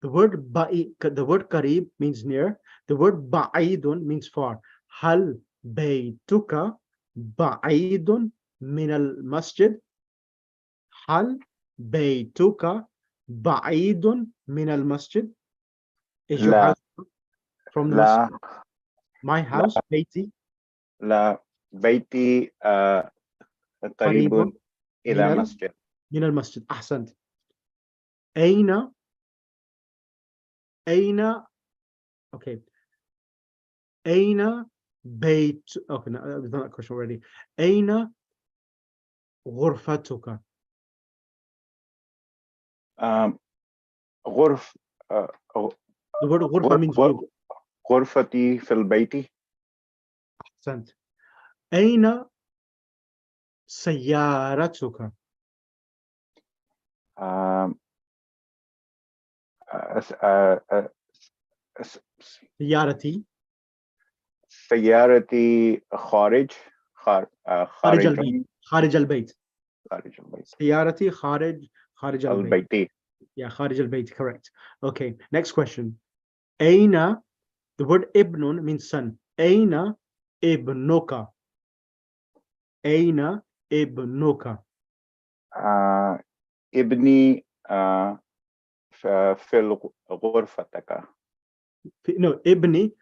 The word بعيد, the word قريب means near. The word بعيد means far. هل بيتك بعيد من المسجد؟ هل بيتك بعيد من المسجد? Is your لا. house from the لا. masjid? My house, بيتي. لا. بيتي قريب إلى مسجد. من المسجد. أحسنت. Aina, Aina, okay. Aina Beit, okay, no, I've done that question already. Aina غرفتك. غرف The word غرفة means room. غرفتي في البيت. أحسنت. أين سيارتك؟ سيارتي سيارتي خارج خارج البيت. خارج البيت. خارج البيت. سيارتي خارج البيت. البيت. Yeah, خارج البيت, correct. Okay, next question. أين, the word ibnun means son. أين ابنك? أين ابنك? ابني في غرفتك. No, ibni,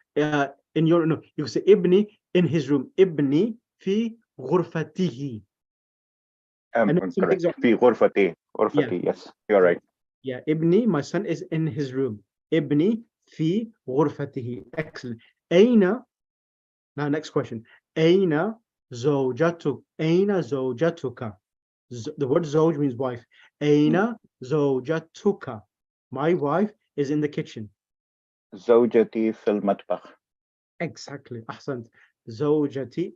in your, no, you say ibni in his room. Ibni في غرفته. Correct. في غرفتي. غرفتي, yes, you're right. Yeah, ibni, my son is in his room. Ibni في غرفته. Excellent. أين, now next question. أين زوجتك? أين زوجتك? The word زوج means wife. أين زوجتك? My wife is in the kitchen. زوجتي في المطبخ. Exactly. أحسنت. زوجتي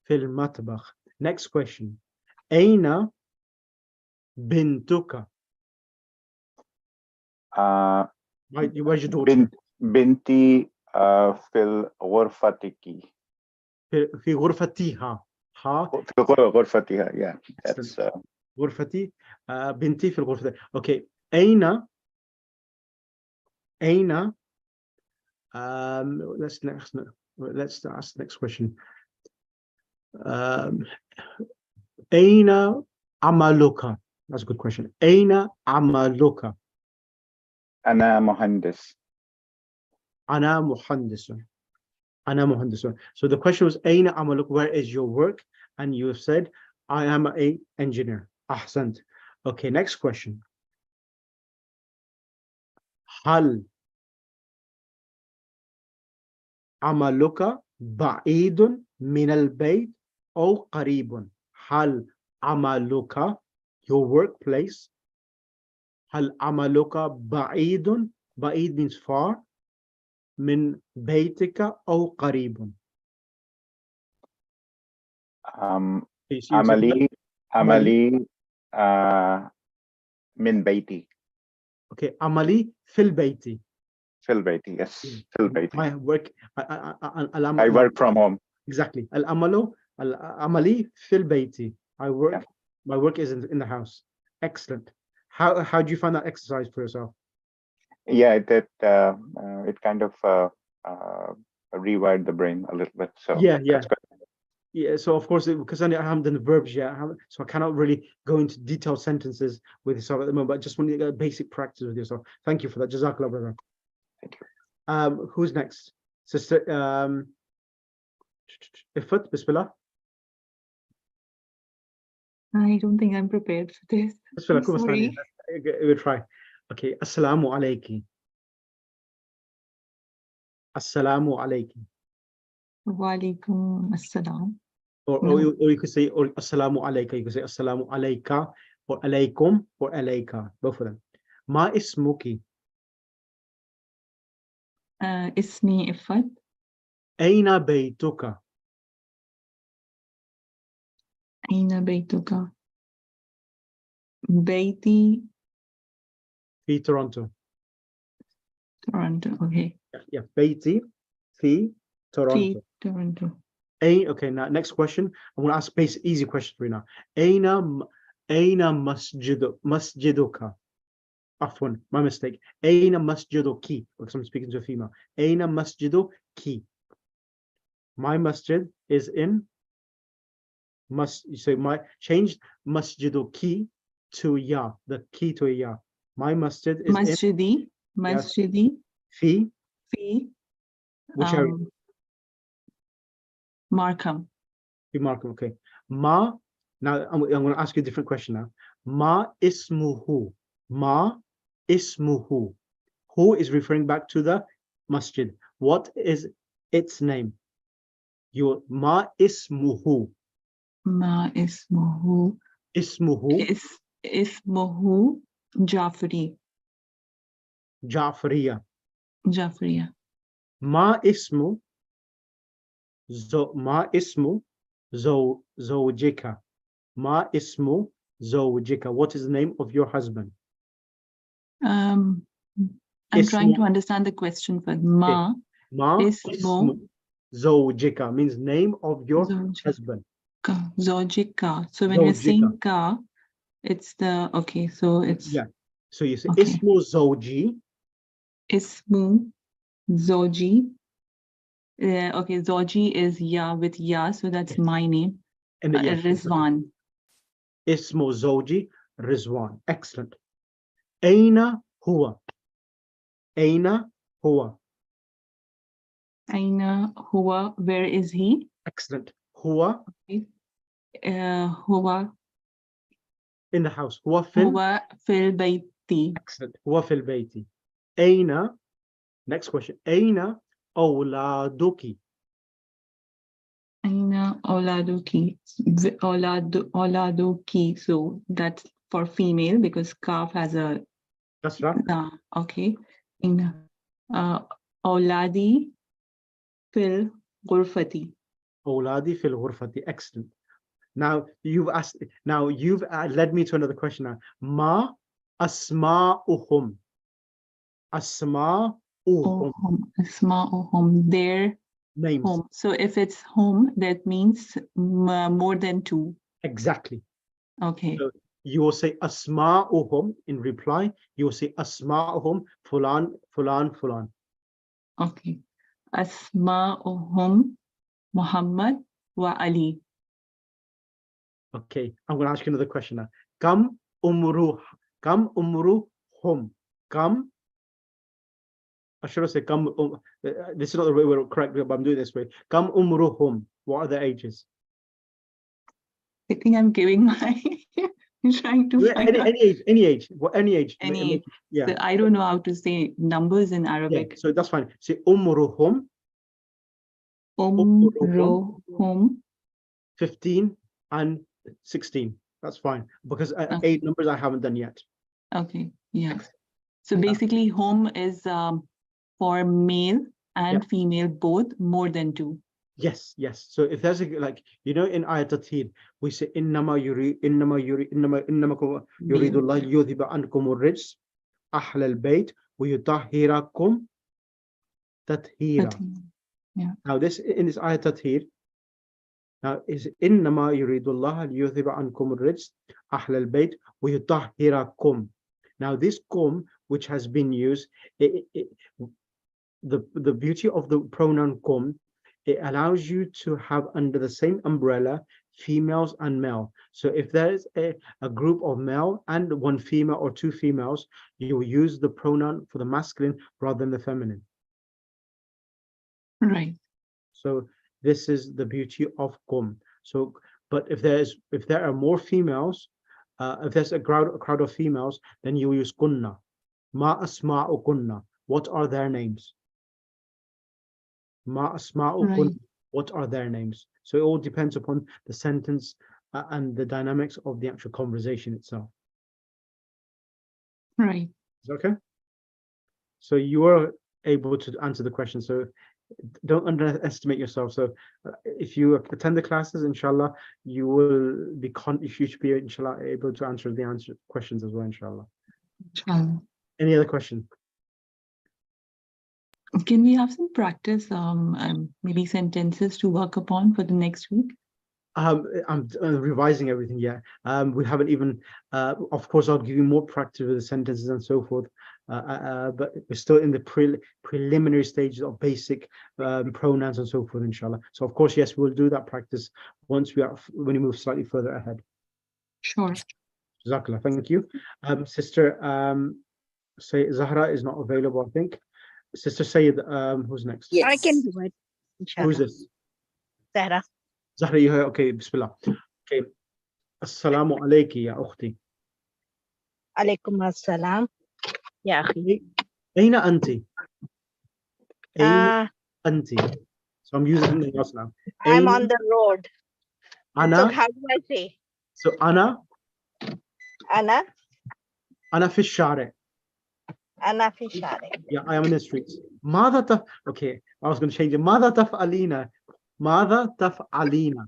في المطبخ. Next question. أين بنتك? Where's your daughter? بنتي في غرفتك. في غرفتها. في غرفتها, yeah. That's غرفتي. بنتي في الغرفة. Okay. أين let's ask the next question. أين عملك? That's a good question. أين عملك? أنا مهندس. أنا مهندس. أنا مهندس. So the question was أين عملك? Where is your work? And you have said I am an engineer. أحسنت. Okay, next question. هل عملك بعيد من البيت أو قريب؟ هل عملك, your workplace, هل عملك بعيد, بعيد means far, من بيتك أو قريب؟ عملي من بيتي. Okay, عملي في البيت. في البيت, yes. في البيت. My work, I work from home. Exactly. عملي في البيت. I work, yeah. My work is in the house. Excellent. How do you find that exercise for yourself? Yeah, it kind of rewired the brain a little bit. So yeah. That's good. Yeah, so of course, because I haven't done the verbs yet, so I cannot really go into detailed sentences with yourself at the moment, but I just want to get a basic practice with yourself. Thank you for that. Jazakallah, brother. Thank you. Who's next? Sister Ifat, Bismillah. I don't think I'm prepared for this. Bismillah, I'm sorry. We'll try. Okay, Assalamu alayki. Assalamu alayki. Wa alaikum assalam. Or you could say or Assalamu alayka. You could say Assalamu alayka or alaykum or alayka. Both of them. Ma ismuki. Ismi Ifat. Aina baytuka. Aina baytuka. Bayti. Fi Toronto. Toronto, okay. Yeah, Bayti fi Toronto. Fi Toronto. Okay, now next question. I'm going to ask easy question for you now. Aina masjiduka. Afwan, my mistake. Aina masjiduki, because I'm speaking to a female. Aina masjiduki. My masjid is in. You say my changed masjiduki to ya, the key to a ya. My masjid is Masjidi. Masjidi. Fi. Fi. Which area? Markham. Fi Markham. Okay. Ma. Now I'm going to ask you a different question now. Ma ismuhu. Ma ismuhu. Who is referring back to the masjid? What is its name? Your ma ismuhu. Ma ismuhu. Ismuhu Ismuhu Jafri. Ja'fariya. Jafriya. Ma ismu zawjika. Ma ismu zawjika. What is the name of your husband? I'm trying to Ismu. understand the question first. Ma Ma ismu ismu zawjika means name of your husband. Zojika. So when we're saying ka, it's the okay. So it's Yeah. So you say okay. ismu zawji. Ismu Zoji. Okay, Zoji is ya with ya, so that's Yes. my name. And yes, Rizwan. Ismu zawji Rizwan. Excellent. Aina huwa. Aina huwa. Aina huwa. Where is he? Excellent. Huwa Huwa in the house. Huwa fil. huwa fil bayti. Excellent. Huwa fil bayti. Aina. Next question. Aina awladuki. Aina oladuki. Oladuki. So that's for female because kaf has a That's right. okay. Aina oladi fil ghurfati. Awladi fil ghurfati. Excellent. Now you've asked. Now you've led me to another question. Now, ma asma'uhum. Asma'uhum. Asma'uhum. Their Names. home. So if it's home, that means more than two. Exactly. Okay. So you will say asma'uhum in reply. You will say asma'uhum fulan, fulan, fulan. Okay. Asma'uhum Muhammad wa Ali. Okay. I'm going to ask you another question now. Kam umruhum. Kam. I should have said kam. This is not the way we're correct, but I'm doing this way. Kam umruhum. What are their ages? I think I'm giving my trying to find out Any age, any age, any age. any age. Yeah. So I don't know how to say numbers in Yeah. Arabic. So that's fine. Say umruhum. Umruhum 15 and 16. That's fine because Okay. 8 numbers I haven't done yet. Okay. Yes. So basically, home is for male and female both more than two. Yes, yes. So if there's a like in ayat at-tathir we say innama yuridu Allah yudhiba ankum ar-rijs ahl al-bayt wa yutahhirakum tathira. Yeah. Now this in this ayat at-tathir now is innama yuridu Allah yudhiba ankum ar-rijs ahl al-bayt wa yutahhirakum. Now this kum which has been used, the beauty of the pronoun kum, it allows you to have under the same umbrella females and male. So if there's a group of male and one female or two females, you will use the pronoun for the masculine rather than the feminine. Right. So this is the beauty of kum. So, but if there are more females, if there's a crowd of females, then you use kunna. Ma asma'u kunna. What are their names? Ma asma'u kunna. Right. What are their names? So it all depends upon the sentence and the dynamics of the actual conversation itself. Right. Is that okay? So you are able to answer the question. So don't underestimate yourself. So if you attend the classes, inshallah, you will be you should be inshallah able to answer the questions as well, inshallah. Any other question? Can we have some practice, maybe sentences to work upon for the next week? I'm revising everything. Yeah. We haven't even. Of course, I'll give you more practice with the sentences and so forth. But we're still in the preliminary stages of basic pronouns and so forth, inshallah. So of course, yes, we'll do that practice when we move slightly further ahead. Sure. Jazakallah. Thank you, sister. Say Zahra is not available, I think. Sister Sayyid, who's next? Yes. I can do it. Who's this? Sarah. Zahra, you okay, bismillah. Okay. Assalamu alayki ya ukhti. عليكم السلام يا أخي. أين أنت؟ أين Uh, أنت? So I'm using something else now. I'm أين on the road. So أنا? how do I say? So أنا أنا في الشارع. في الشارع. Yeah, I am in the streets. Okay, I was going to change it. ماذا تفعلين? ماذا تفعلين?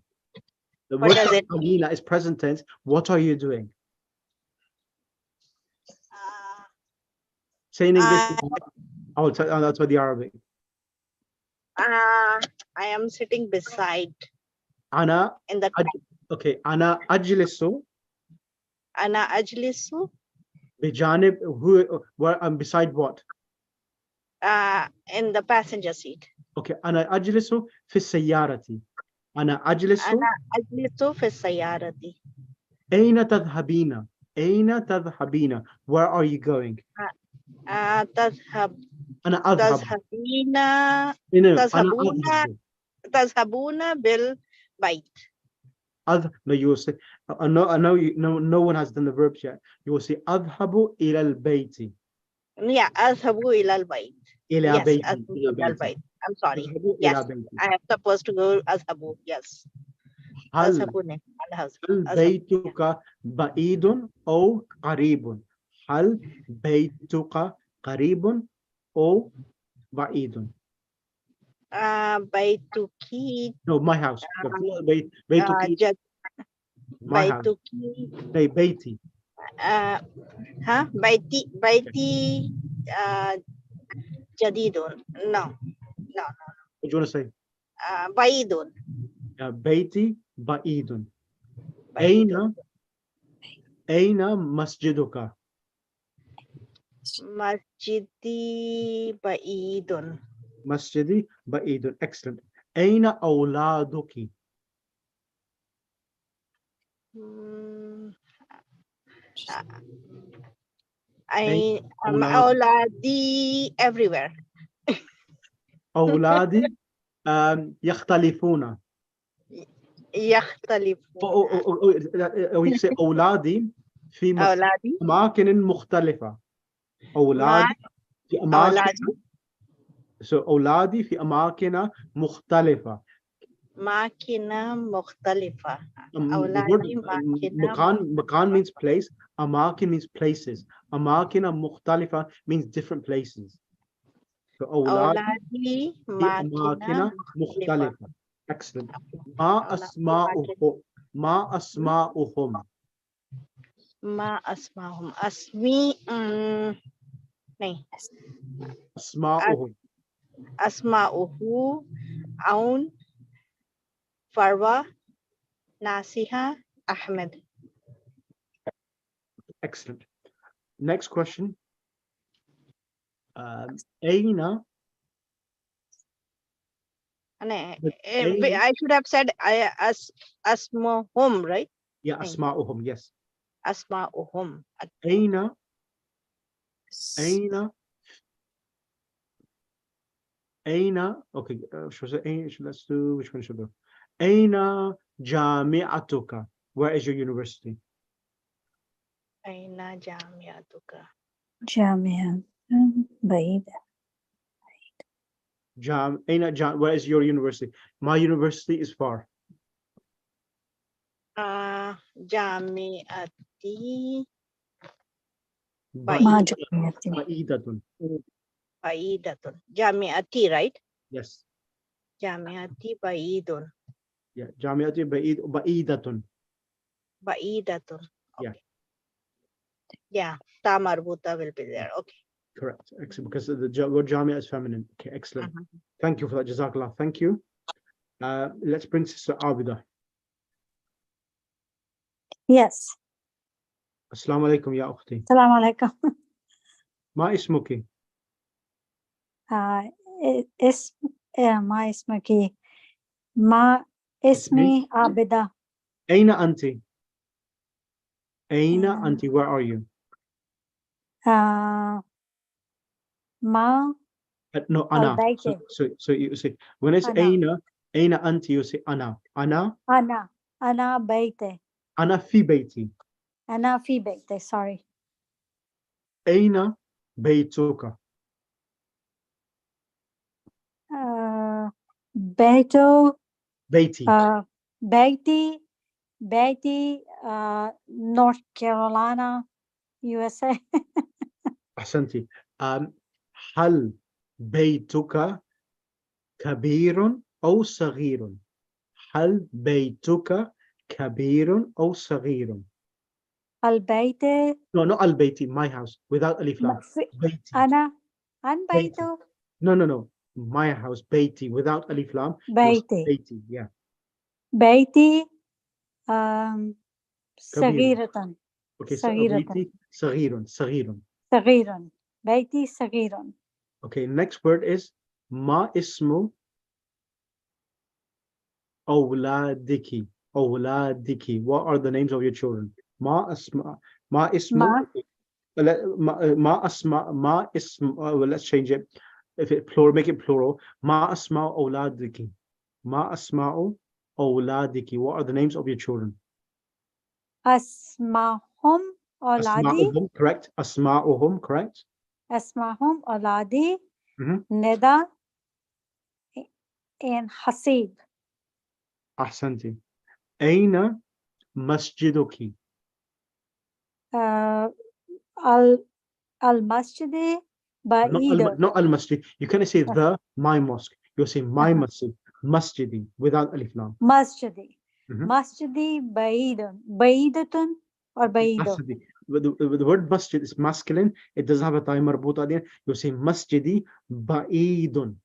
The What word does it تفعلين is present tense. What are you doing? Say in English. I'll tell the Arabic. I am sitting beside أنا in the okay. أنا أجلس أنا أجلس بجانب where I'm beside what? in the passenger seat. Okay. أنا أجلس في السيارة. أنا أجلس. أنا أجلس في السيارة. أين تذهبين؟ أين تذهبين? Where are you going? تذهب أنا أذهب. تذهبين أنا تذهبون أذهب. تذهبون بالبيت. No, you will say. I know. No one has done the verbs yet. You will say أذهب إلى البيت. Yeah, أذهب إلى البيت. إلى Yes, بيتي. أذهب إلى إلى بيتي. البيت. I'm sorry. أذهب Yes, إلى بيتي. I am supposed to go أذهب. Yes. هل أذهبون. هل بيتك بعيد أو قريب؟ هل بيتك قريب أو بعيد؟ بيتك No, my house. بيتك. My house. بيتك بيتي. ها بيتي جديد. No. What do you want to say? بعيد. بيتي بعيد. أين مسجدك؟ مسجدي بعيد. مسجدي بعيد. Excellent. أين أولادك؟ أولادي everywhere. أولادي يختلفون. أو يصير أولادي في أولادي أماكن مختلفة. أولادي في أماكن. So أولادي في أماكن مختلفة. ماكينة مختلفة. أولادي مكان means place. أماكن means places. أماكن مختلفة means different places. So أولادي في أماكن مختلفة. Excellent. ما أسماؤهم؟ ما أسماؤهم؟ ما أسماءهم. أسماؤهم. أسماؤه عون فروة ناسها أحمد. Excellent. Next question. أين? I should have said أسماءهم, right? Yeah, أسماؤهم. Yes. أسماءهم. أين okay, let's do which one should do? أين جامعتك? Where is your university? أين جامعتك؟ جامعة بعيدة. Where is your university? My university is far. جامعتي بعيدة. بعيدة. جامعتي, right? Yes. جامعتي بعيد. Yeah, جامعتي بعيدة. بعيدة. Yeah. Yeah, ta marbuta will be there. Okay. Correct. Excellent. Because the word jamia is feminine. Okay, excellent. Thank you for that. Jazakallah. Thank you. Let's bring Sister Abida. Yes. Assalamu alaikum ya ukhti. Assalamu alaikum. ما اسمك؟ ما اسمك؟ ما اسمي عابدة. أين أنت؟ أين أنت? Where are you? ما No, أنا. So you say when it's أين أنت, you say أنا. أنا بيتي. أنا في بيتي. أنا في بيتي. Sorry. أين بيتك? بيتو بيتي. بيتي North Carolina USA. أحسنتي. هل بيتك كبير أو صغير؟ هل بيتك كبير أو صغير؟ البيت No, not البيتي, my house, without ألف لام. بيتي. أنا بيتي. بيتو No. My house, بيتي, without ألف لام. بيتي بيتي, yeah. بيتي كبير. صغيرة Okay, so صغيرة بيتي صغير. صغيرا بيتي صغير. Okay, next word is ما اسم أولادك. أولادك. What are the names of your children? ما اسم well, let's change it. If it plural, make it plural. ما أسماء أولادك. ما أسماء أولادك. What are the names of your children? أسمهم أولادي. أسماؤهم, correct. أسماؤهم, correct. أسمهم أولادي Mhm. ندى and حسيب. أحسنتي. أين مسجدك? المسجد بعيد. Not al-masjid. You cannot say my mosque. You're saying my masjid. Masjidi, without alif lam. مسجدي Mhm. مسجدي بعيد بعيدة or بعيد. Masjidi. The word masjid is masculine. It doesn't have a time marbuta at the end. You're saying masjidi ba'idun.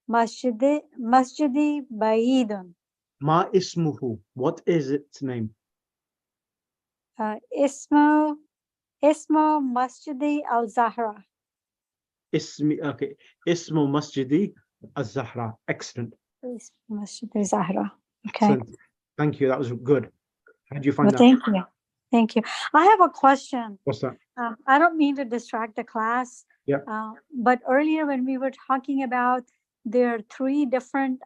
مسجدي بعيد. Ma ismuhu. What is its name? اسمه مسجدي الزهرة. Okay. Ismu masjidi az-Zahra. Excellent. مسجدي الزهرة. Okay. Excellent. Thank you. That was good. How did you find Well, that? thank you. I have a question. What's that? I don't mean to distract the class. Yeah. But earlier when we were talking about there are three different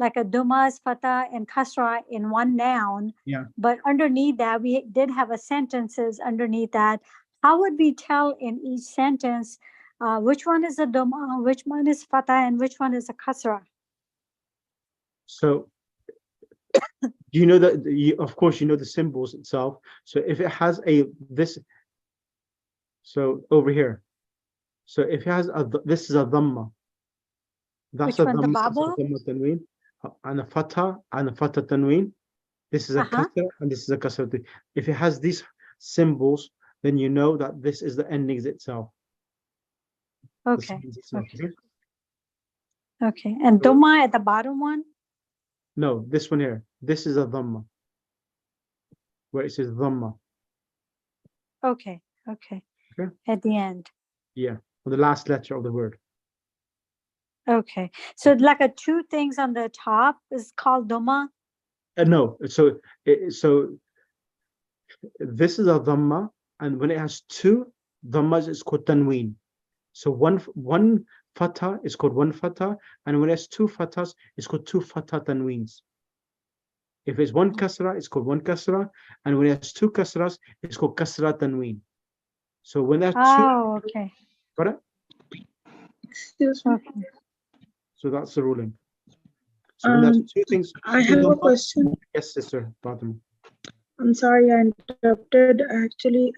like a dumas, fatah, and kasra in one noun. Yeah. But underneath that, we did have a sentences underneath that. How would we tell in each sentence which one is a duma, which one is fatah, and which one is a kasra? So you know that of course you know the symbols itself. So if it has this, so over here, so if it has this is a dhamma, that's Which a one, the dhamma, baba? tanween, and a fatha tanween. This is a kasra and this is a kasra. If it has these symbols, then you know that this is the endings itself. Okay. Itself, okay. Okay. And duma at the bottom one? No, this one here. This is a dhamma, where it says dhamma. Okay. At the end. Yeah, on the last letter of the word. Okay. So like a two things on the top is called duma? No, so this is a dhamma, and when it has two dhammas, it's called tanween. So one fatha is called one fatha, and when it has two fathas, it's called two fatha tanweens. If it's one kasra, it's called one kasra, and when it has two kasras, it's called kasra tanween. So when there's two, okay. got it? Excuse me. Okay. So that's the ruling. So when there's two things, I have a question. Yes, sister Fatima. I'm sorry I interrupted. Actually,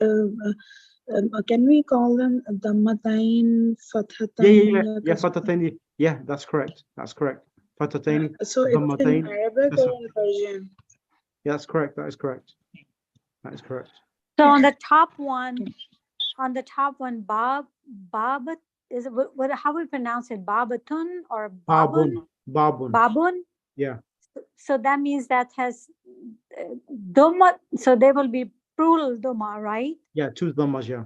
can we call them Dhammatain, Fathatain? Yeah, Fatataini. Yeah, that's correct. Fatataini. So it's in Dhammatain. Arabic or in Persian? Yeah, that's correct. That is correct. So on the top one, Bab is it what how we pronounce it? Babatun or Babun? Babun. Yeah. So that means that has dhamma. So they will be plural dhamma, right? Yeah, two dhammas, yeah.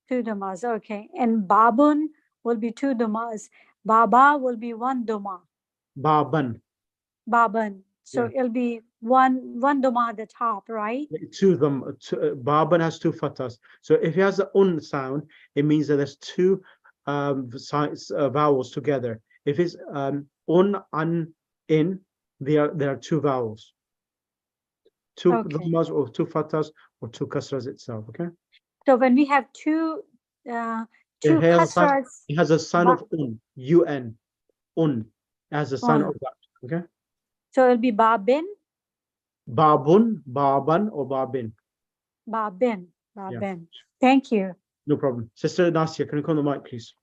Two dhammas, okay. And babun will be two dhammas. Baba will be one dhamma. Baban. So it'll be one dhamma at the top, right? Two Baban has two fathas. So if it has the un sound, it means that there's two vowels together. If it's an, in, there are two vowels. Two dhammas or two fathas or two kasras itself, okay? So when we have two two kasras, It has a sign of un, un, as a sign Un. of that. Okay. so it'll be babin, Babun, baban, or babin. babin, babin. Thank you. No problem. Sister Nastia, can you come on the mic, please?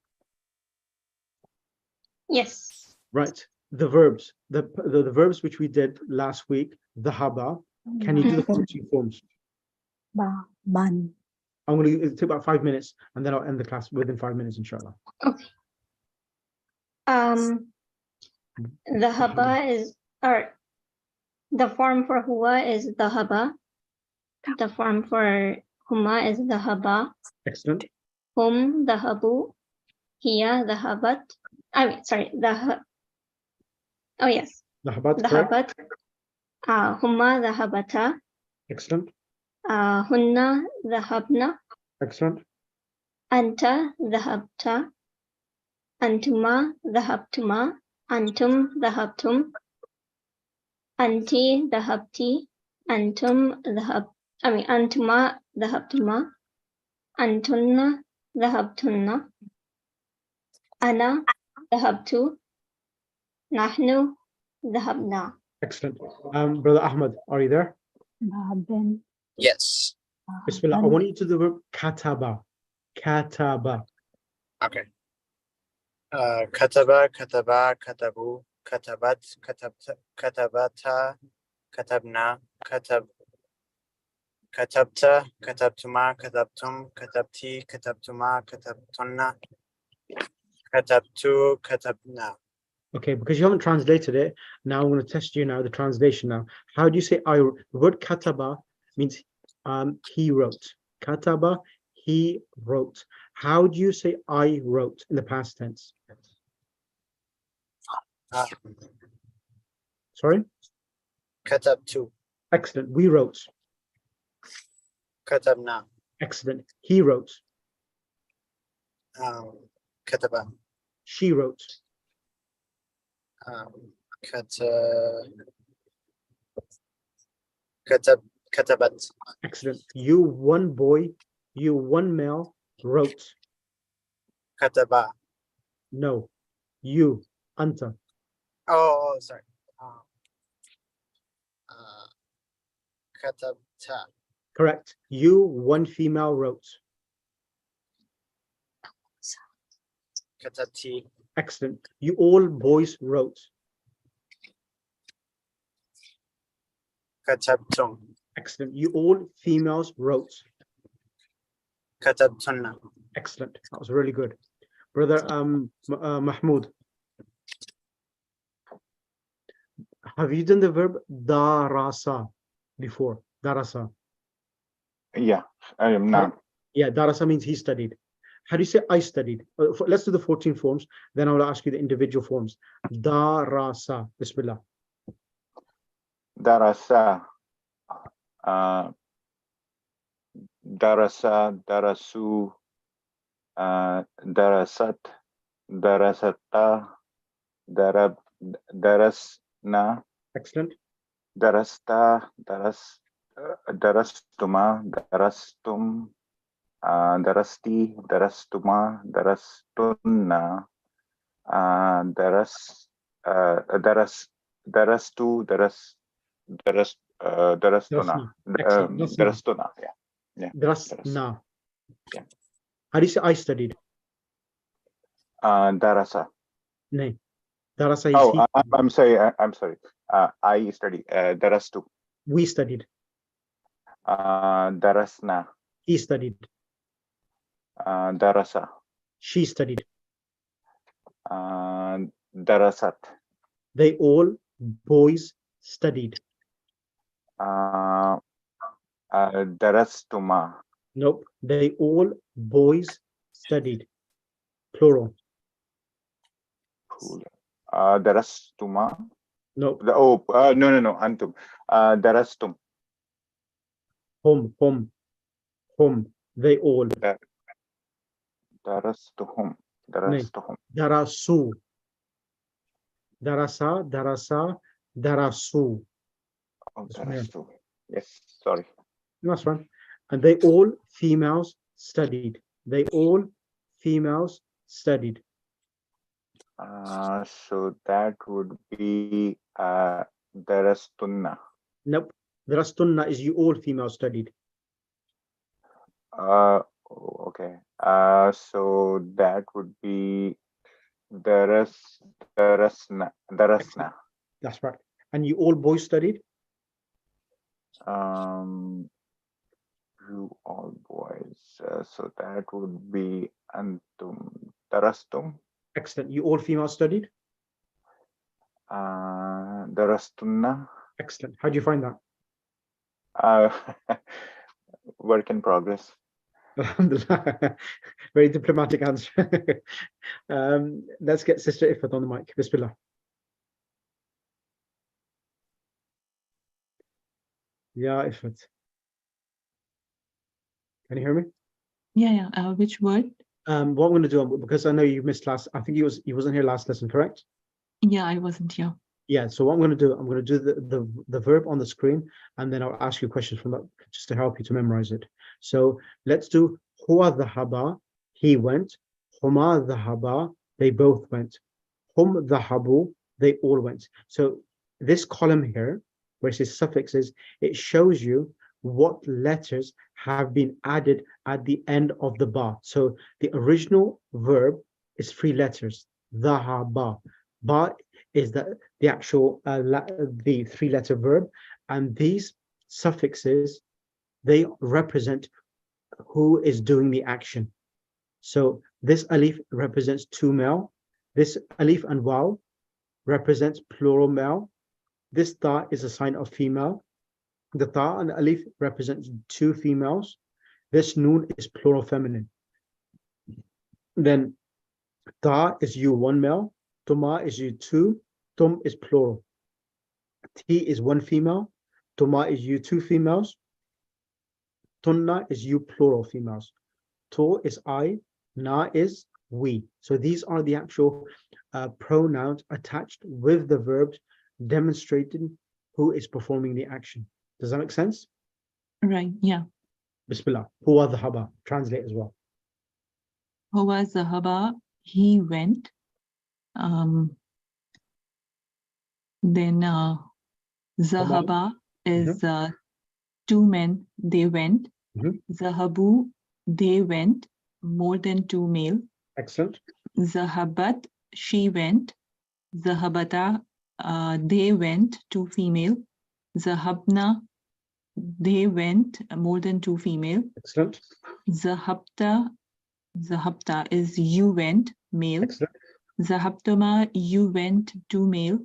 Yes. Right. The verbs, the verbs which we did last week, dhahaba. Can you do the 14 forms? Baban. I'm going to take about 5 minutes, and then I'll end the class within 5 minutes, inshallah. Okay. The haba is, or the form for huwa is the haba. The form for huma is the haba. Excellent. Hum the habu. Hiya the habat. I mean, sorry, oh yes, Dhahabat, the correct. habat. Huma the habata. Excellent. Hunna the habna. Excellent. Anta the habta. Antuma the habtuma. Antum the habtum. Anti the habti. Antum the antuma the habtuma. Antunna the habtunna. Ana the habtu. Nahnu the habna. Excellent. Brother Ahmed, are you there? Babin. Yes. Bismillah. I want you to do the verb kataba. Kataba. Okay. Kataba, kataba, katabu, katabat, katabata, katabna, katabta, katabtuma, katabtum, katabti, katabtuma, katabtunna, katabtu, katabna. Okay, because you haven't translated it, now I'm going to test you now, the translation now. How do you say I? The word kataba means he wrote. Kataba, he wrote. How do you say I wrote in the past tense? Sorry? Katabtu, Excellent. We wrote. katabna, Excellent. He wrote. kataba, She wrote. katabat, Excellent. You, one boy, you, one male, wrote. kataba. No. You, anta. Oh, sorry. Katabta, Correct. You, one female, wrote. katabti, Excellent. You, all boys, wrote. katabtum, Excellent. You, all females, wrote. katabtunna. Excellent. That was really good. Brother Mahmoud, have you done the verb darasa before? Darasa. Yeah, I am not. Yeah, darasa means he studied. How do you say I studied? Let's do the 14 forms, then I will ask you the individual forms. Darasa. Bismillah. Darasa. Darasa, darasu, darasat, darasata, darasna, Excellent. darasta, darastuma, darastum, darasti, darastuma, darastunna, darastu, darastuna, darastuna, yeah. Drasna. Yeah. How do you say I studied? Darasa. No. Darasa is Oh, he. I'm sorry. I'm sorry. I study. Darastu. We studied. Darasna. He studied. Darasa. She studied. Darasat. They all boys studied. Darastuma. Nope. They all boys studied. Plural. Darastuma. Nope. No. Antum. Darastum. Hum. They all. Darastuhum. Darasu. Darasa. Darasu. Oh, darastu. Yes. Sorry. That's right. And they all females studied. They all females studied. So that would be darastunna. Nope. Darastunna is you all females studied. Okay. So that would be darasna. That's right. And you all boys studied? You all boys. So that would be antum darastum. Excellent. You all females studied? Darastunna. Excellent. How do you find that? Work in progress. Alhamdulillah. Very diplomatic answer. Let's get Sister Ifat on the mic. Bismillah. Yeah, Ifat. Can you hear me? Yeah. Which word? What I'm going to do, because I know you missed last, I think you wasn't here last lesson, correct? Yeah, I wasn't here. Yeah, so what I'm going to do, I'm going to do the verb on the screen, and then I'll ask you questions from that just to help you to memorize it. So let's do huwa dhahaba, he went. Huma dhahaba, they both went. Hum dhahabu, they all went. So this column here, where it says suffixes, it shows you what letters have been added at the end of the ba. So the original verb is 3 letters, dhahaba. Ba is the actual the 3-letter verb, and these suffixes, they represent who is doing the action. So this alif represents 2 male, this alif and waw represents plural male, this ta is a sign of female, the ta and alif represents 2 females, this noon is plural feminine. Then ta is you 1 male, tuma is you 2, tum is plural, ti is 1 female, tuma is you 2 females, tunna is you plural females, to is I, na is we. So these are the actual pronouns attached with the verbs demonstrating who is performing the action. Does that make sense? Right, yeah. Bismillah. Huwa dhahaba. Translate as well. Huwa zahaba, he went. Then zahaba is 2 men, they went. Zahabu, they went, more than 2 male. Excellent. Zahabat, she went. Zahabata, they went, 2 female. Zahabna, they went, more than 2 female. Excellent. Zahabta is you went, male. Excellent. Zahabtuma, you went, 2 male.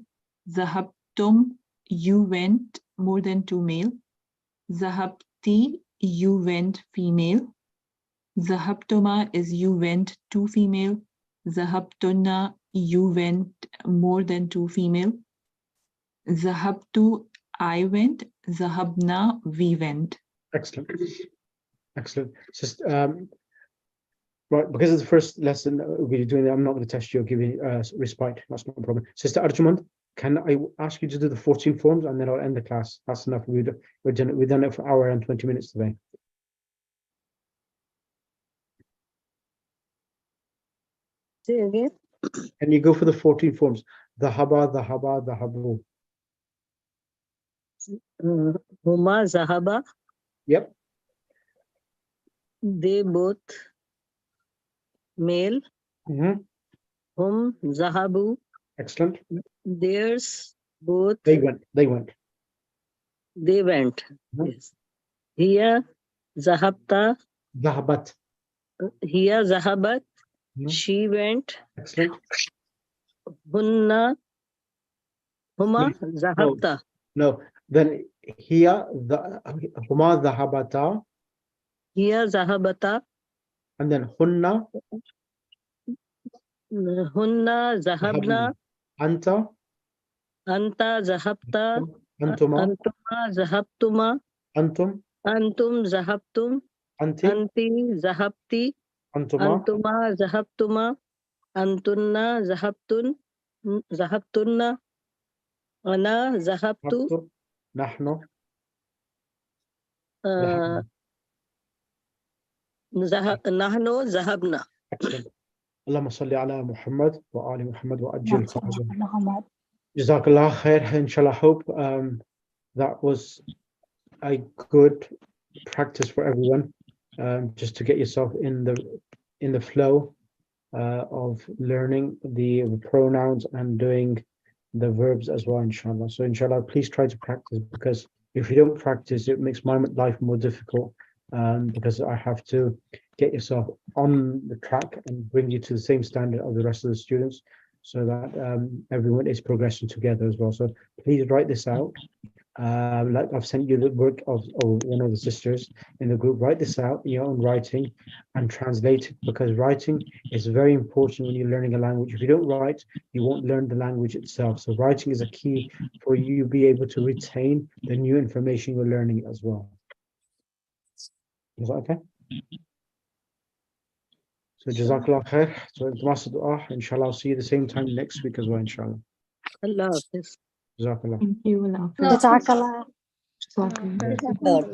Zahabtum, you went, more than 2 male. Zahabti, you went, female. Zahabtuma is you went, 2 female. Zahabtunna, you went, more than 2 female. Zahabtu, I went. Zahabna, we went. Excellent. Excellent. Just right, because it's the first lesson we're doing that, I'm not going to test you or give you respite. That's not a problem. Sister Arjumand, can I ask you to do the 14 forms, and then I'll end the class? That's enough. We've done it for an hour and 20 minutes today. Say again. Can you go for the 14 forms? Dhahaba, dhahaba, dhahabu. Huma zahaba, Yep. they both male. Hum zahabu, Excellent. theirs both They went. they went. Yes. Hiya zahabta, Dhahabat. hiya zahabat, she went. Excellent. Huma zahabta. No. Then here the huma dhahabata, Hiya zahabata, and then hunna zahabna, anta anta zahabta, antuma antuma zahabtuma, antum antum zahabtum, anti anti zahabti, antuma antuma zahabtuma, antunna zahabtunna, ana zahabtu, nahnu uh, نحن ذهبنا. Excellent. اللهم صل على محمد وآل محمد وأجل فرجهم. Muhammad. Jazakallah khair. Inshallah, hope that was a good practice for everyone, just to get yourself in the flow of learning the pronouns and doing the verbs as well, inshallah. So inshallah, please try to practice, because if you don't practice, it makes my life more difficult, because I have to get yourself on the track and bring you to the same standard of the rest of the students, so that everyone is progressing together as well. So please write this out. Like I've sent you the work of one of the sisters in the group. Write this out in your own writing and translate it, because writing is very important when you're learning a language. If you don't write, you won't learn the language itself. So writing is a key for you to be able to retain the new information you're learning as well. Is that okay? So Jazakallah khair. So inshallah, I'll see you the same time next week as well, inshallah. Allah Hafiz. Jazakallah. Thank you. Allah Hafiz. No. Jazakallah. Jazakallah. Good.